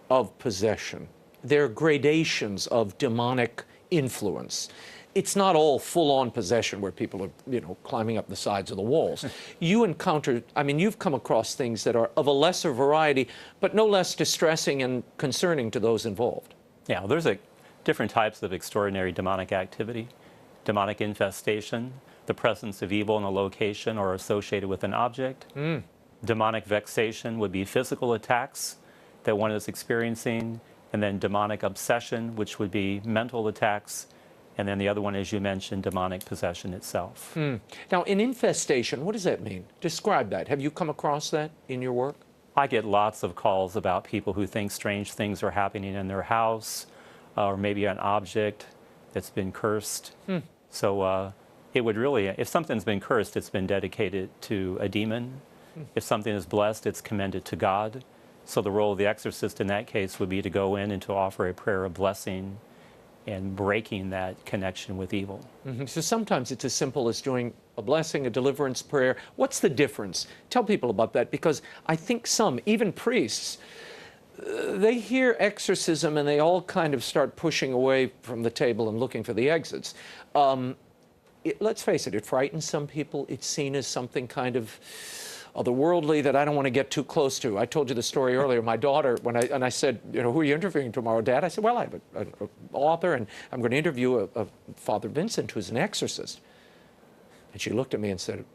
of possession. There are gradations of demonic influence. It's not all full-on possession where people are, climbing up the sides of the walls. You encounter, I mean, you've come across things that are of a lesser variety, but no less distressing and concerning to those involved. Yeah, there's different types of extraordinary demonic activity. Demonic infestation, the presence of evil in a location or associated with an object. Demonic vexation would be physical attacks that one is experiencing, and then demonic obsession, which would be mental attacks, and then the other one, as you mentioned, demonic possession itself. Now, in infestation, what does that mean? Describe that. Have you come across that in your work? I get lots of calls about people who think strange things are happening in their house, or maybe an object that's been cursed. So it would really, if something's been cursed, it's been dedicated to a demon. If something is blessed, it's commended to God. So the role of the exorcist in that case would be to go in and to offer a prayer of blessing and breaking that connection with evil. So sometimes it's as simple as doing a blessing, a deliverance prayer. What's the difference? Tell people about that, because I think some, even priests, they hear exorcism and they all kind of start pushing away from the table and looking for the exits. Let's face it, it frightens some people. It's seen as something kind of otherworldly that I don't want to get too close to. I told you the story earlier. My daughter, when I said, who are you interviewing tomorrow, Dad? I said, well, I have an author, and I'm going to interview a Father Vincent, who's an exorcist. And she looked at me and said,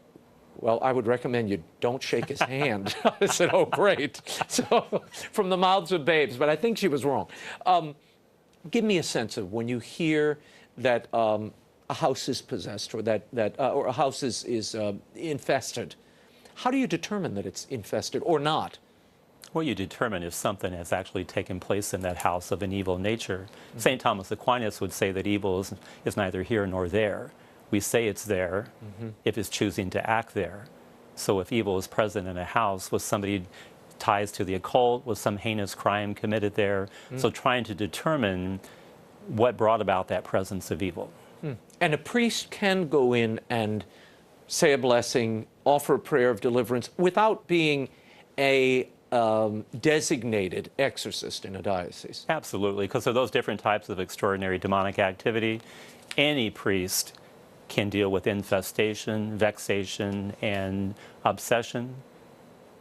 well, I would recommend you don't shake his hand. I said, oh, great. So, from the mouths of babes, but I think she was wrong. Give me a sense of when you hear that a house is possessed, or or a house is infested. How do you determine that it's infested or not? Well, you determine if something has actually taken place in that house of an evil nature. St. Thomas Aquinas would say that evil is neither here nor there. We say it's there if it's choosing to act there. So if evil is present in a house, was somebody ties to the occult, was some heinous crime committed there? So trying to determine what brought about that presence of evil. And a priest can go in and say a blessing, offer a prayer of deliverance without being a designated exorcist in a diocese. Absolutely, because of those different types of extraordinary demonic activity, any priest can deal with infestation, vexation, and obsession.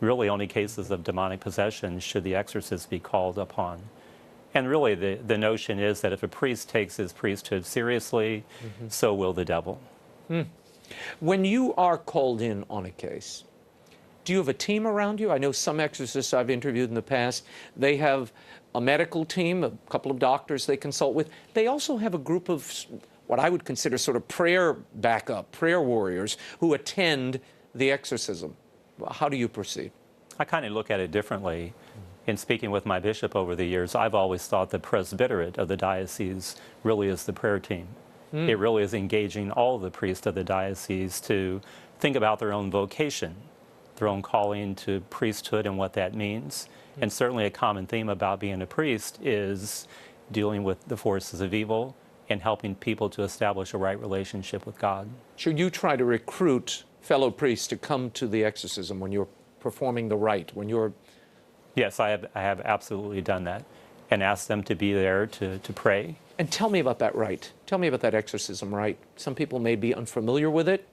Really only cases of demonic possession should the exorcist be called upon. And really the notion is that if a priest takes his priesthood seriously, so will the devil. When you are called in on a case, do you have a team around you? I know some exorcists I've interviewed in the past, they have a medical team, a couple of doctors they consult with. They also have a group of what I would consider sort of prayer backup, prayer warriors who attend the exorcism. How do you proceed? I kind of look at it differently. In speaking with my bishop over the years, I've always thought the presbyterate of the diocese really is the prayer team. It really is engaging all the priests of the diocese to think about their own vocation, their own calling to priesthood and what that means. And certainly a common theme about being a priest is dealing with the forces of evil and helping people to establish a right relationship with God. Should you try to recruit fellow priests to come to the exorcism when you're performing the rite, when you're... Yes, I have absolutely done that and asked them to be there to pray. And tell me about that rite. Tell me about that exorcism rite. Some people may be unfamiliar with it.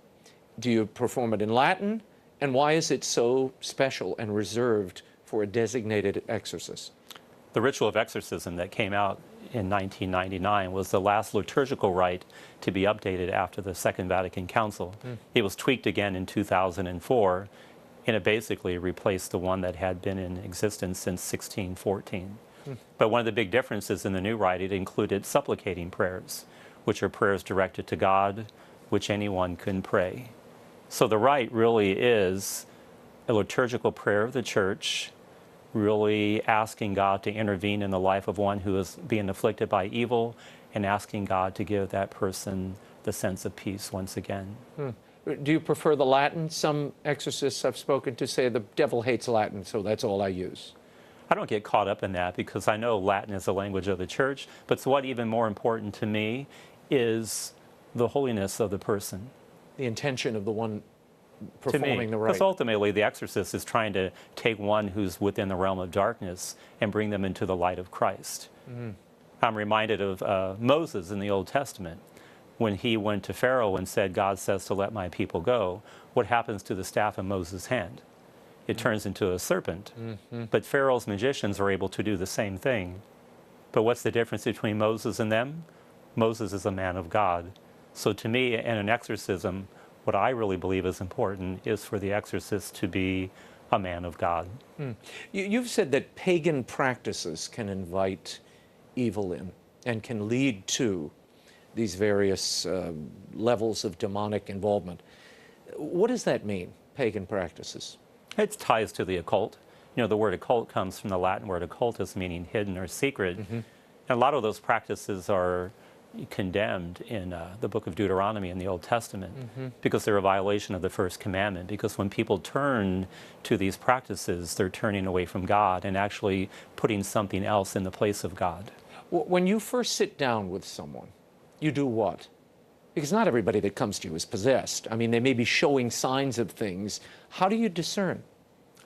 Do you perform it in Latin? And why is it so special and reserved for a designated exorcist? The ritual of exorcism that came out in 1999 was the last liturgical rite to be updated after the Second Vatican Council. It was tweaked again in 2004, and it basically replaced the one that had been in existence since 1614. But one of the big differences in the new rite, it included supplicating prayers, which are prayers directed to God, which anyone can pray. So the rite really is a liturgical prayer of the church, really asking God to intervene in the life of one who is being afflicted by evil and asking God to give that person the sense of peace once again. Do you prefer the Latin? Some exorcists I've spoken to say the devil hates Latin, so that's all I use. I don't get caught up in that because I know Latin is the language of the church, but what even more important to me is the holiness of the person. The intention of the one performing the rite. Because ultimately the exorcist is trying to take one who's within the realm of darkness and bring them into the light of Christ. I'm reminded of Moses in the Old Testament. When he went to Pharaoh and said, God says to let my people go, what happens to the staff in Moses' hand? It turns into a serpent. But Pharaoh's magicians are able to do the same thing. But what's the difference between Moses and them? Moses is a man of God. So to me, in an exorcism, what I really believe is important is for the exorcist to be a man of God. You've said that pagan practices can invite evil in and can lead to these various levels of demonic involvement. What does that mean, pagan practices? It ties to the occult. You know, the word occult comes from the Latin word occultus, meaning hidden or secret. And a lot of those practices are condemned in the book of Deuteronomy in the Old Testament because they're a violation of the first commandment. Because when people turn to these practices, they're turning away from God and actually putting something else in the place of God. When you first sit down with someone, you do what? Because not everybody that comes to you is possessed. I mean, they may be showing signs of things. How do you discern?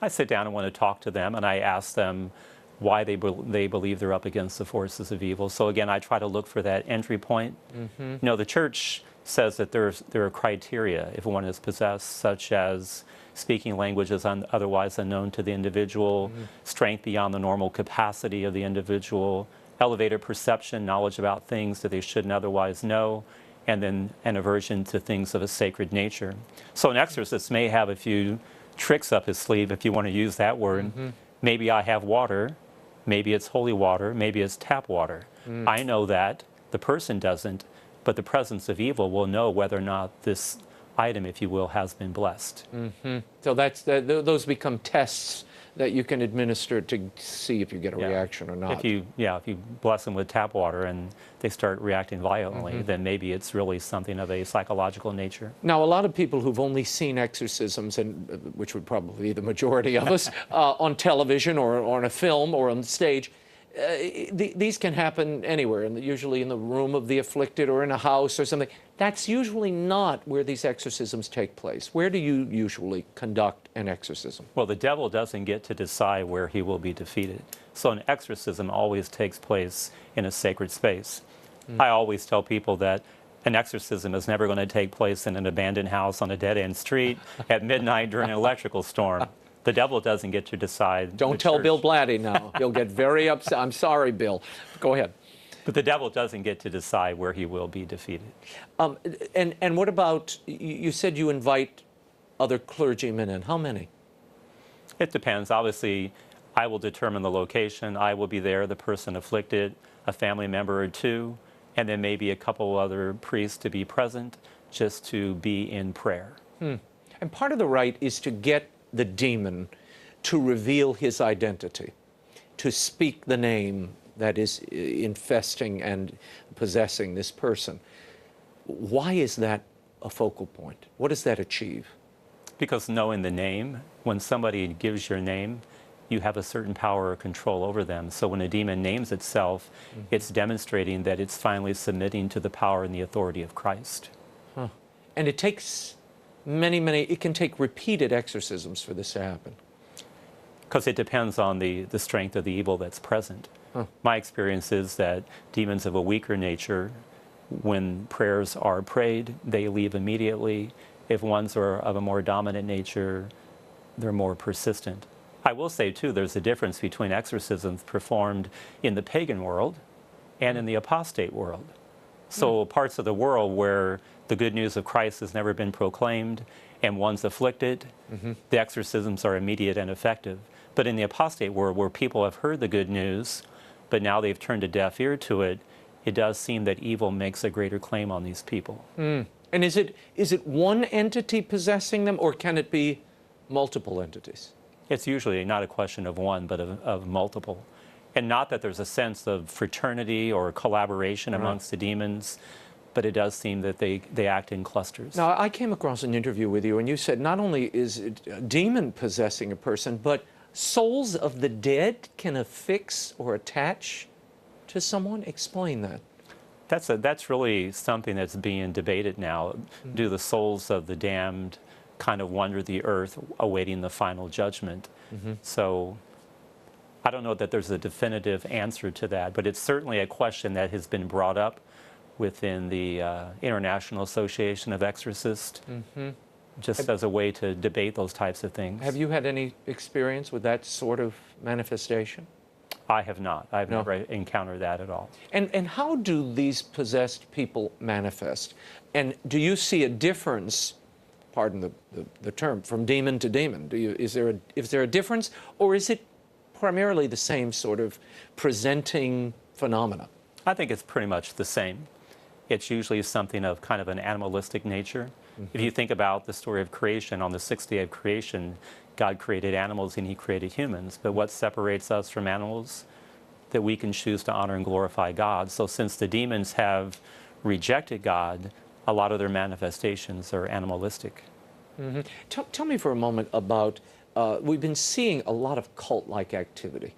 I sit down and want to talk to them, and I ask them why they believe they're up against the forces of evil. So again, I try to look for that entry point. You know, the church says that there are criteria if one is possessed, such as speaking languages otherwise unknown to the individual, strength beyond the normal capacity of the individual, elevated perception, knowledge about things that they shouldn't otherwise know, and then an aversion to things of a sacred nature. So an exorcist may have a few tricks up his sleeve, if you want to use that word. Maybe I have water, maybe it's holy water, maybe it's tap water. I know that, the person doesn't, but the presence of evil will know whether or not this item, if you will, has been blessed. So those become tests that you can administer to see if you get a reaction or not. If you bless them with tap water and they start reacting violently, then maybe it's really something of a psychological nature. Now, a lot of people who've only seen exorcisms, and which would probably be the majority of us, on television or on a film or on stage, these can happen anywhere, and usually in the room of the afflicted or in a house or something. That's usually not where these exorcisms take place. Where do you usually conduct an exorcism? Well, the devil doesn't get to decide where he will be defeated. So an exorcism always takes place in a sacred space. I always tell people that an exorcism is never going to take place in an abandoned house on a dead-end street at midnight during an electrical storm. The devil doesn't get to decide. Don't tell Bill Blatty now. He'll get very upset. I'm sorry, Bill. Go ahead. But the devil doesn't get to decide where he will be defeated. And what about, you said you invite other clergymen in. How many? It depends. Obviously, I will determine the location. I will be there, the person afflicted, a family member or two, and then maybe a couple other priests to be present just to be in prayer. And part of the rite is to get the demon to reveal his identity, to speak the name that is infesting and possessing this person. Why is that a focal point? What does that achieve? Because knowing the name, when somebody gives your name, you have a certain power or control over them. So when a demon names itself, it's demonstrating that it's finally submitting to the power and the authority of Christ. And it takes it can take repeated exorcisms for this to happen. Because it depends on the strength of the evil that's present. My experience is that demons of a weaker nature, when prayers are prayed, they leave immediately. If ones are of a more dominant nature, they're more persistent. I will say, too, there's a difference between exorcisms performed in the pagan world and in the apostate world. So parts of the world where the good news of Christ has never been proclaimed and one's afflicted, the exorcisms are immediate and effective. But in the apostate world, where people have heard the good news, but now they've turned a deaf ear to it, it does seem that evil makes a greater claim on these people. And is it one entity possessing them, or can it be multiple entities? It's usually not a question of one, but of multiple. And not that there's a sense of fraternity or collaboration amongst the demons, but it does seem that they act in clusters. Now, I came across an interview with you, and you said not only is it a demon possessing a person, but souls of the dead can affix or attach to someone. Explain that. That's really something that's being debated now. Do the souls of the damned kind of wander the earth awaiting the final judgment? So I don't know that there's a definitive answer to that, but it's certainly a question that has been brought up within the International Association of Exorcists, just as a way to debate those types of things. Have you had any experience with that sort of manifestation? I have not. I've never encountered that at all. And how do these possessed people manifest? And do you see a difference, pardon the term, from demon to demon? Is there a difference, or is it primarily the same sort of presenting phenomena? I think it's pretty much the same. It's usually something of kind of an animalistic nature. If you think about the story of creation, on the sixth day of creation, God created animals and he created humans. But what separates us from animals? That we can choose to honor and glorify God. So since the demons have rejected God, a lot of their manifestations are animalistic. Tell me for a moment about, we've been seeing a lot of cult-like activity.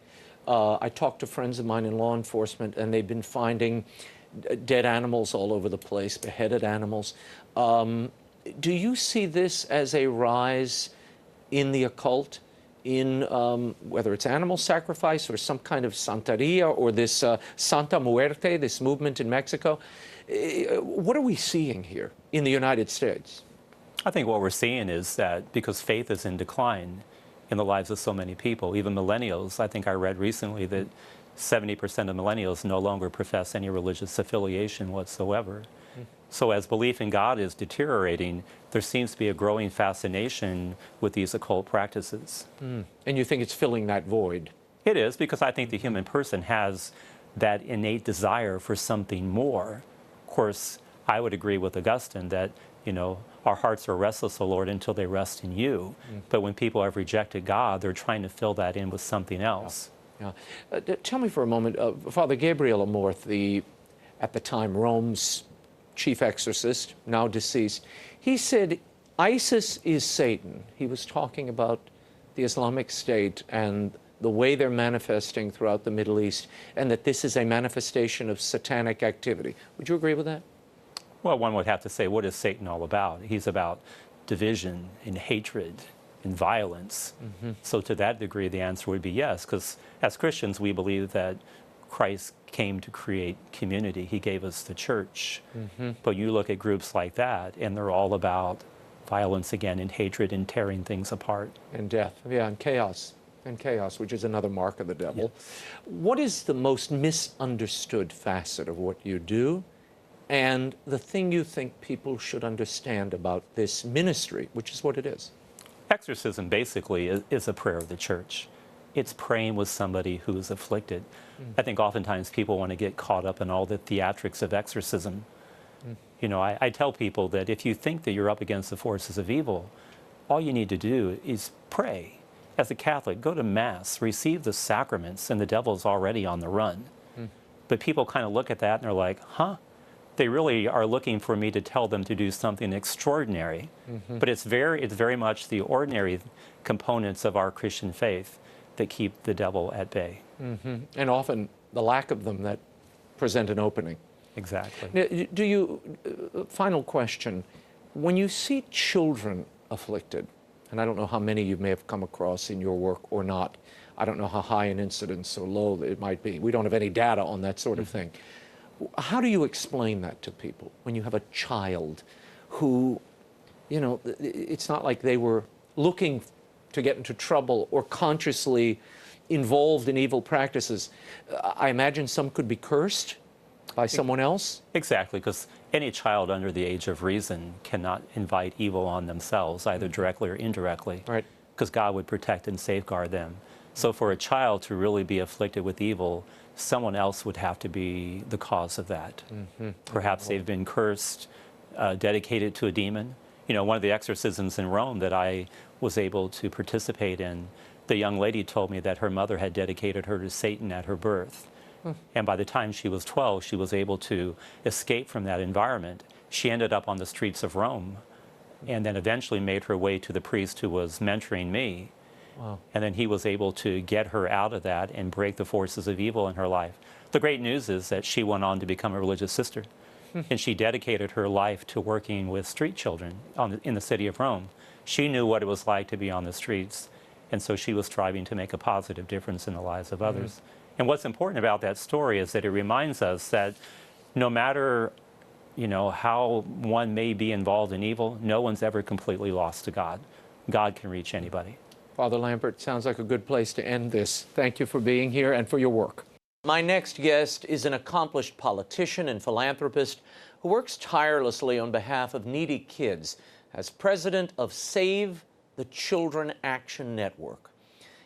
I talked to friends of mine in law enforcement, and they've been finding dead animals all over the place, beheaded animals. Do you see this as a rise in the occult, in whether it's animal sacrifice or some kind of santeria, or this Santa Muerte, this movement in Mexico? What are we seeing here in the United States? I think what we're seeing is that because faith is in decline in the lives of so many people, even millennials, I think I read recently that 70% of millennials no longer profess any religious affiliation whatsoever. So as belief in God is deteriorating, there seems to be a growing fascination with these occult practices. And you think it's filling that void? It is, because I think the human person has that innate desire for something more. Of course, I would agree with Augustine that, our hearts are restless, O Lord, until they rest in you. But when people have rejected God, they're trying to fill that in with something else. Yeah. Tell me for a moment, Father Gabriel Amorth, at the time Rome's chief exorcist, now deceased, he said ISIS is Satan. He was talking about the Islamic State and the way they're manifesting throughout the Middle East, and that this is a manifestation of satanic activity. Would you agree with that? Well, one would have to say, what is Satan all about? He's about division and hatred and violence. So to that degree, the answer would be yes, because as Christians, we believe that Christ came to create community. He gave us the church. But you look at groups like that, and they're all about violence again, and hatred, and tearing things apart. And death, yeah, and chaos. And chaos, which is another mark of the devil. What is the most misunderstood facet of what you do, and the thing you think people should understand about this ministry, which is what it is? Exorcism basically is a prayer of the church. It's praying with somebody who is afflicted. I think oftentimes people want to get caught up in all the theatrics of exorcism. You know, I tell people that if you think that you're up against the forces of evil, all you need to do is pray. As a Catholic, go to Mass, receive the sacraments, and the devil's already on the run. But people kind of look at that and they're like, huh? They really are looking for me to tell them to do something extraordinary. But it's very much the ordinary components of our Christian faith that keep the devil at bay. And often the lack of them that present an opening. Exactly. Now, do you, final question, when you see children afflicted, and I don't know how many you may have come across in your work or not, I don't know how high an incidence or low it might be. We don't have any data on that sort of thing. How do you explain that to people when you have a child who, you know, it's not like they were looking to get into trouble or consciously involved in evil practices? I imagine some could be cursed by someone else? Exactly, because any child under the age of reason cannot invite evil on themselves, either directly or indirectly, Right. because God would protect and safeguard them. So for a child to really be afflicted with evil, someone else would have to be the cause of that. Perhaps they've been cursed, dedicated to a demon. You know, one of the exorcisms in Rome that I was able to participate in, the young lady told me that her mother had dedicated her to Satan at her birth. And by the time she was 12, she was able to escape from that environment. She ended up on the streets of Rome, and then eventually made her way to the priest who was mentoring me. Wow. And then he was able to get her out of that and break the forces of evil in her life. The great news is that she went on to become a religious sister. And she dedicated her life to working with street children in the city of Rome. She knew what it was like to be on the streets, and so she was striving to make a positive difference in the lives of others. And what's important about that story is that it reminds us that no matter, you know, how one may be involved in evil, no one's ever completely lost to God. God can reach anybody. Father Lampert, sounds like a good place to end this. Thank you for being here and for your work. My next guest is an accomplished politician and philanthropist who works tirelessly on behalf of needy kids as president of Save the Children Action Network.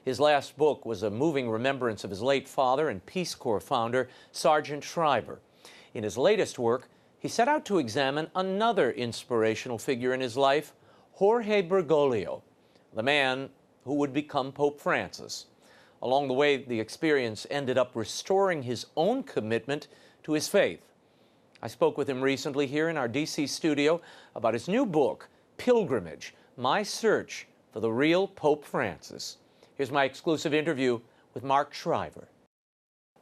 His last book was a moving remembrance of his late father and Peace Corps founder, Sergeant Shriver. In his latest work, he set out to examine another inspirational figure in his life, Jorge Bergoglio, the man who would become Pope Francis. Along the way, the experience ended up restoring his own commitment to his faith. I spoke with him recently here in our D.C. studio about his new book, Pilgrimage, My Search for the Real Pope Francis. Here's my exclusive interview with Mark Shriver.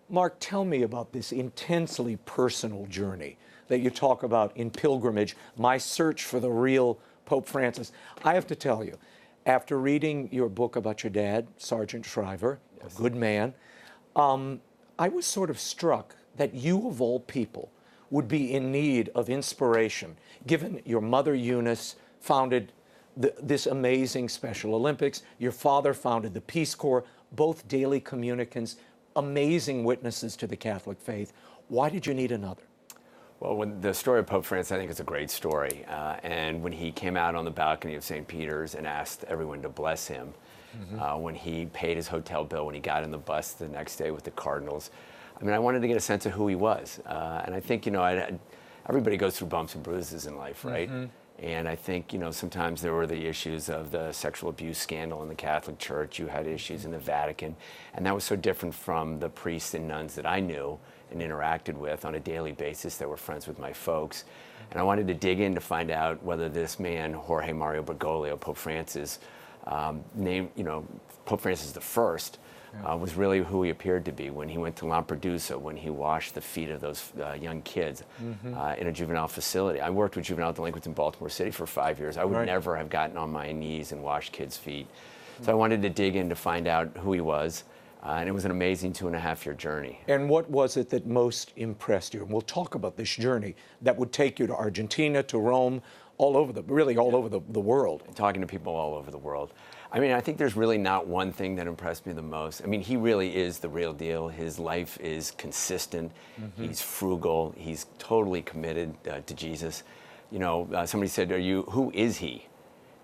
Mark, tell me about this intensely personal journey that you talk about in Pilgrimage, My Search for the Real Pope Francis. I have to tell you, after reading your book about your dad, Sergeant Shriver, a good man, I was sort of struck that you, of all people, would be in need of inspiration, given your mother, Eunice, founded this amazing Special Olympics. Your father founded the Peace Corps, both daily communicants, amazing witnesses to the Catholic faith. Why did you need another? Well, when the story of Pope Francis, I think it's a great story. And when he came out on the balcony of St. Peter's and asked everyone to bless him, when he paid his hotel bill, when he got in the bus the next day with the Cardinals, I mean, I wanted to get a sense of who he was. And I think, you know, everybody goes through bumps and bruises in life, right? And I think, sometimes there were the issues of the sexual abuse scandal in the Catholic Church. You had issues in the Vatican. And that was so different from the priests and nuns that I knew and interacted with on a daily basis that were friends with my folks. And I wanted to dig in to find out whether this man, Jorge Mario Bergoglio, Pope Francis, Pope Francis I, was really who he appeared to be when he went to Lampedusa, when he washed the feet of those young kids in a juvenile facility. I worked with juvenile delinquents in Baltimore City for 5 years. I would never have gotten on my knees and washed kids' feet. So I wanted to dig in to find out who he was. And it was an amazing 2.5-year journey. And what was it that most impressed you? And we'll talk about this journey that would take you to Argentina, to Rome, all over the world. Talking to people all over the world. I mean, I think there's really not one thing that impressed me the most. I mean, he really is the real deal. His life is consistent. He's frugal. He's totally committed to Jesus. Somebody said, who is he?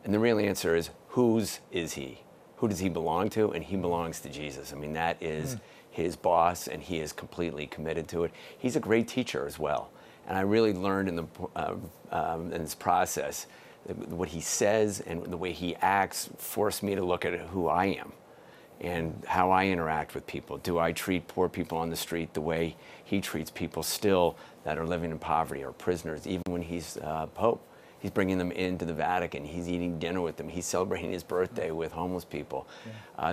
And the real answer is, whose is he? Who does he belong to? And he belongs to Jesus. I mean, that is his boss, and he is completely committed to it. He's a great teacher as well. And I really learned in this process what he says and the way he acts forced me to look at who I am and how I interact with people. Do I treat poor people on the street the way he treats people still that are living in poverty or prisoners, even when he's Pope? He's bringing them into the Vatican. He's eating dinner with them. He's celebrating his birthday with homeless people.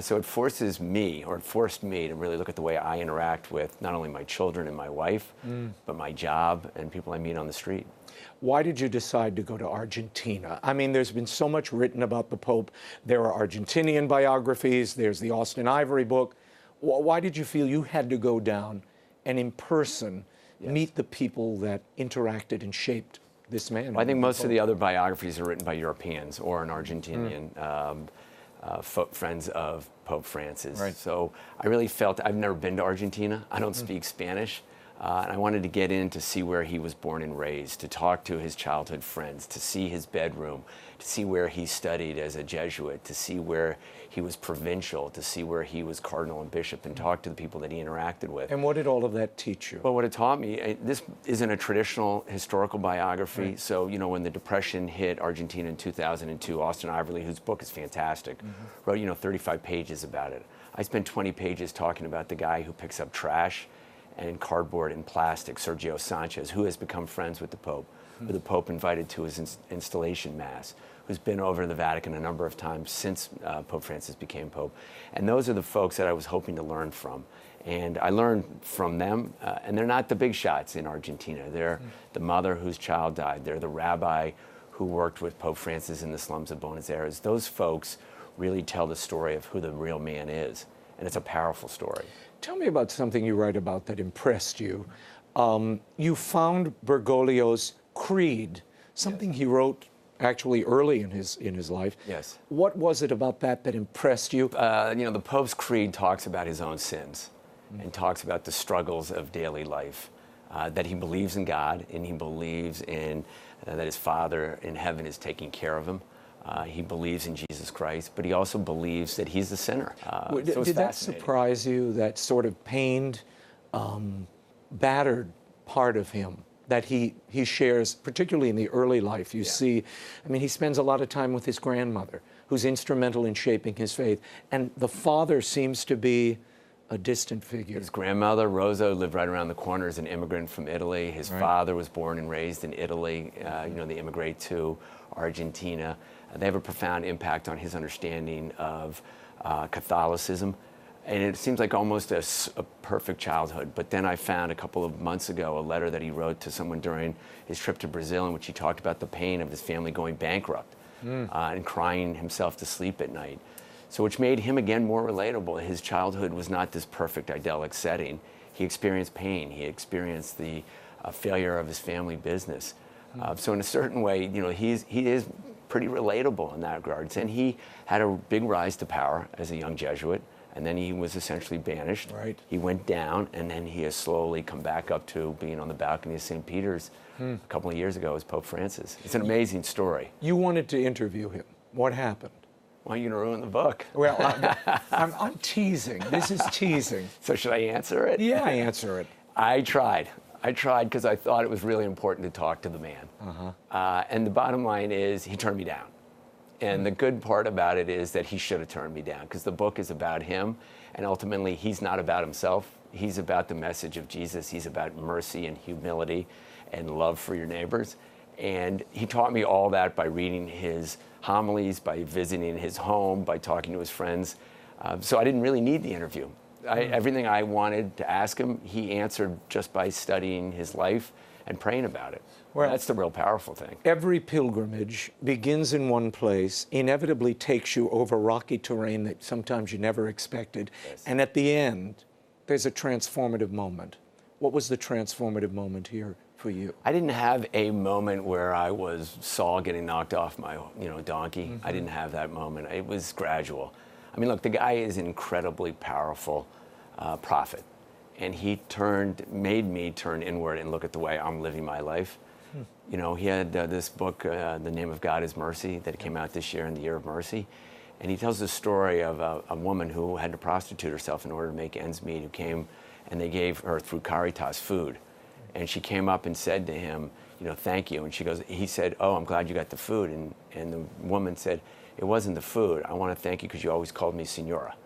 So it forced me to really look at the way I interact with not only my children and my wife, but my job and people I meet on the street. Why did you decide to go to Argentina? I mean, there's been so much written about the Pope. There are Argentinian biographies. There's the Austin Ivory book. Why did you feel you had to go down and in person meet the people that interacted and shaped this man? Well, I think most of the other biographies are written by Europeans or an Argentinian friends of Pope Francis. So I really felt, I've never been to Argentina. I don't speak Spanish. And I wanted to get in to see where he was born and raised, to talk to his childhood friends, to see his bedroom, to see where he studied as a Jesuit, to see where he was provincial, to see where he was cardinal and bishop, and talk to the people that he interacted with. And what did all of that teach you? Well, what it taught me, this isn't a traditional historical biography. So, when the Depression hit Argentina in 2002, Austin Ivory, whose book is fantastic, wrote, 35 pages about it. I spent 20 pages talking about the guy who picks up trash and cardboard and plastic, Sergio Sanchez, who has become friends with the Pope, who the Pope invited to his installation mass, who's been over to the Vatican a number of times since Pope Francis became Pope. And those are the folks that I was hoping to learn from. And I learned from them, and they're not the big shots in Argentina. They're the mother whose child died. They're the rabbi who worked with Pope Francis in the slums of Buenos Aires. Those folks really tell the story of who the real man is. And it's a powerful story. Tell me about something you write about that impressed you. You found Bergoglio's creed, something he wrote actually early in his life. Yes. What was it about that impressed you? The Pope's creed talks about his own sins and talks about the struggles of daily life, that he believes in God and he believes in that his Father in heaven is taking care of him. He believes in Jesus Christ, but he also believes that he's the sinner. Did that surprise you, that sort of pained, battered part of him that he shares, particularly in the early life? You see, he spends a lot of time with his grandmother, who's instrumental in shaping his faith, and the father seems to be a distant figure. His grandmother, Rosa, lived right around the corner as an immigrant from Italy. His father was born and raised in Italy. They immigrate to Argentina. They have a profound impact on his understanding of Catholicism. And it seems like almost a perfect childhood. But then I found a couple of months ago a letter that he wrote to someone during his trip to Brazil in which he talked about the pain of his family going bankrupt and crying himself to sleep at night. So which made him, again, more relatable. His childhood was not this perfect, idyllic setting. He experienced pain. He experienced the failure of his family business. So in a certain way, he is pretty relatable in that regards. And he had a big rise to power as a young Jesuit, and then he was essentially banished. He went down, and then he has slowly come back up to being on the balcony of St. Peter's a couple of years ago as Pope Francis. It's an amazing story. You wanted to interview him. What happened? Well, you're going to ruin the book. Well, I'm teasing. This is teasing. So should I answer it? Yeah, answer it. I tried. I tried because I thought it was really important to talk to the man. And the bottom line is he turned me down. And the good part about it is that he should have turned me down, because the book is about him, and ultimately he's not about himself. He's about the message of Jesus. He's about mercy and humility and love for your neighbors. And he taught me all that by reading his homilies, by visiting his home, by talking to his friends. So I didn't really need the interview. Everything I wanted to ask him, he answered just by studying his life and praying about it. Well, that's the real powerful thing. Every pilgrimage begins in one place, inevitably takes you over rocky terrain that sometimes you never expected, and at the end, there's a transformative moment. What was the transformative moment here for you? I didn't have a moment where I was Saul getting knocked off my donkey. I didn't have that moment. It was gradual. I mean, look, the guy is an incredibly powerful prophet, and he made me turn inward and look at the way I'm living my life. You know, he had this book, The Name of God is Mercy, that came out this year in the Year of Mercy. And he tells the story of a woman who had to prostitute herself in order to make ends meet, who came and they gave her through Caritas food. And she came up and said to him, thank you. And he said, oh, I'm glad you got the food. And the woman said, it wasn't the food. I want to thank you because you always called me Senora.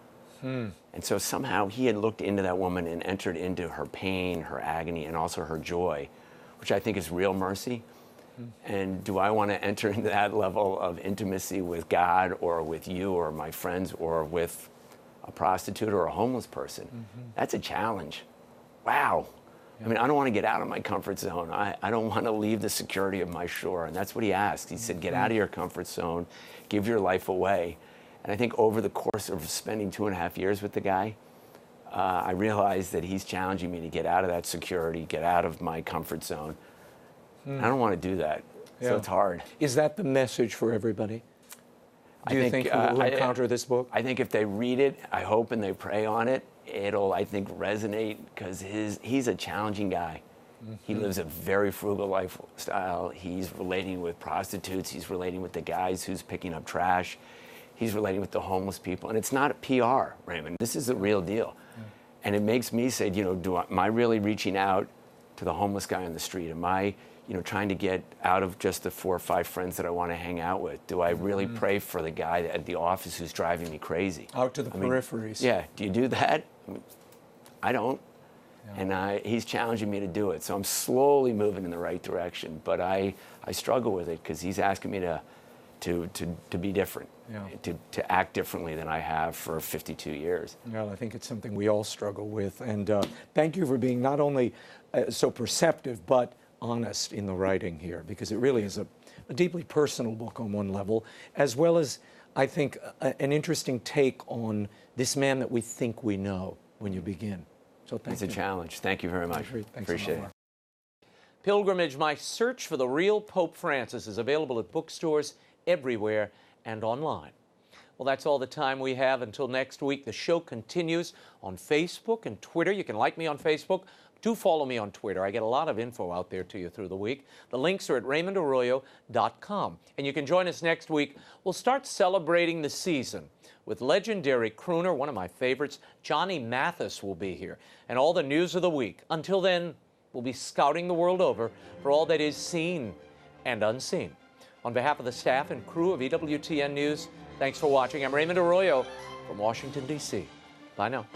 And so somehow he had looked into that woman and entered into her pain, her agony, and also her joy, which I think is real mercy. And do I want to enter into that level of intimacy with God or with you or my friends or with a prostitute or a homeless person? That's a challenge. Wow. I mean, I don't want to get out of my comfort zone. I don't want to leave the security of my shore. And that's what he asked. He said, get out of your comfort zone, give your life away. And I think over the course of spending 2.5 years with the guy, I realized that he's challenging me to get out of that security, get out of my comfort zone. I don't want to do that, so it's hard. Is that the message for everybody? Do you think we'll encounter this book? I think if they read it, I hope, and they pray on it, it'll, I think, resonate, because he's a challenging guy. He lives a very frugal lifestyle. He's relating with prostitutes. He's relating with the guys who's picking up trash. He's relating with the homeless people. And it's not PR, Raymond. This is the real deal. And it makes me say, am I really reaching out to the homeless guy on the street? Am I, trying to get out of just the 4 or 5 friends that I want to hang out with? Do I really pray for the guy at the office who's driving me crazy? Out to the peripheries. Yeah. Do you do that? I don't. And he's challenging me to do it. So I'm slowly moving in the right direction. But I struggle with it because he's asking me to be different, to act differently than I have for 52 years. Well, I think it's something we all struggle with. And thank you for being not only so perceptive, but honest in the writing here, because it really is a deeply personal book on one level, as well as, I think, an interesting take on this man that we think we know when you begin. So thank you. It's a challenge. Thank you very much. Appreciate it. Pilgrimage, My Search for the Real Pope Francis is available at bookstores everywhere and online. Well, that's all the time we have until next week. The show continues on Facebook and Twitter. You can like me on Facebook. Do follow me on Twitter. I get a lot of info out there to you through the week. The links are at RaymondArroyo.com. And you can join us next week. We'll start celebrating the season with legendary crooner, one of my favorites, Johnny Mathis will be here, and all the news of the week. Until then, we'll be scouting the world over for all that is seen and unseen. On behalf of the staff and crew of EWTN News, thanks for watching. I'm Raymond Arroyo from Washington, D.C. Bye now.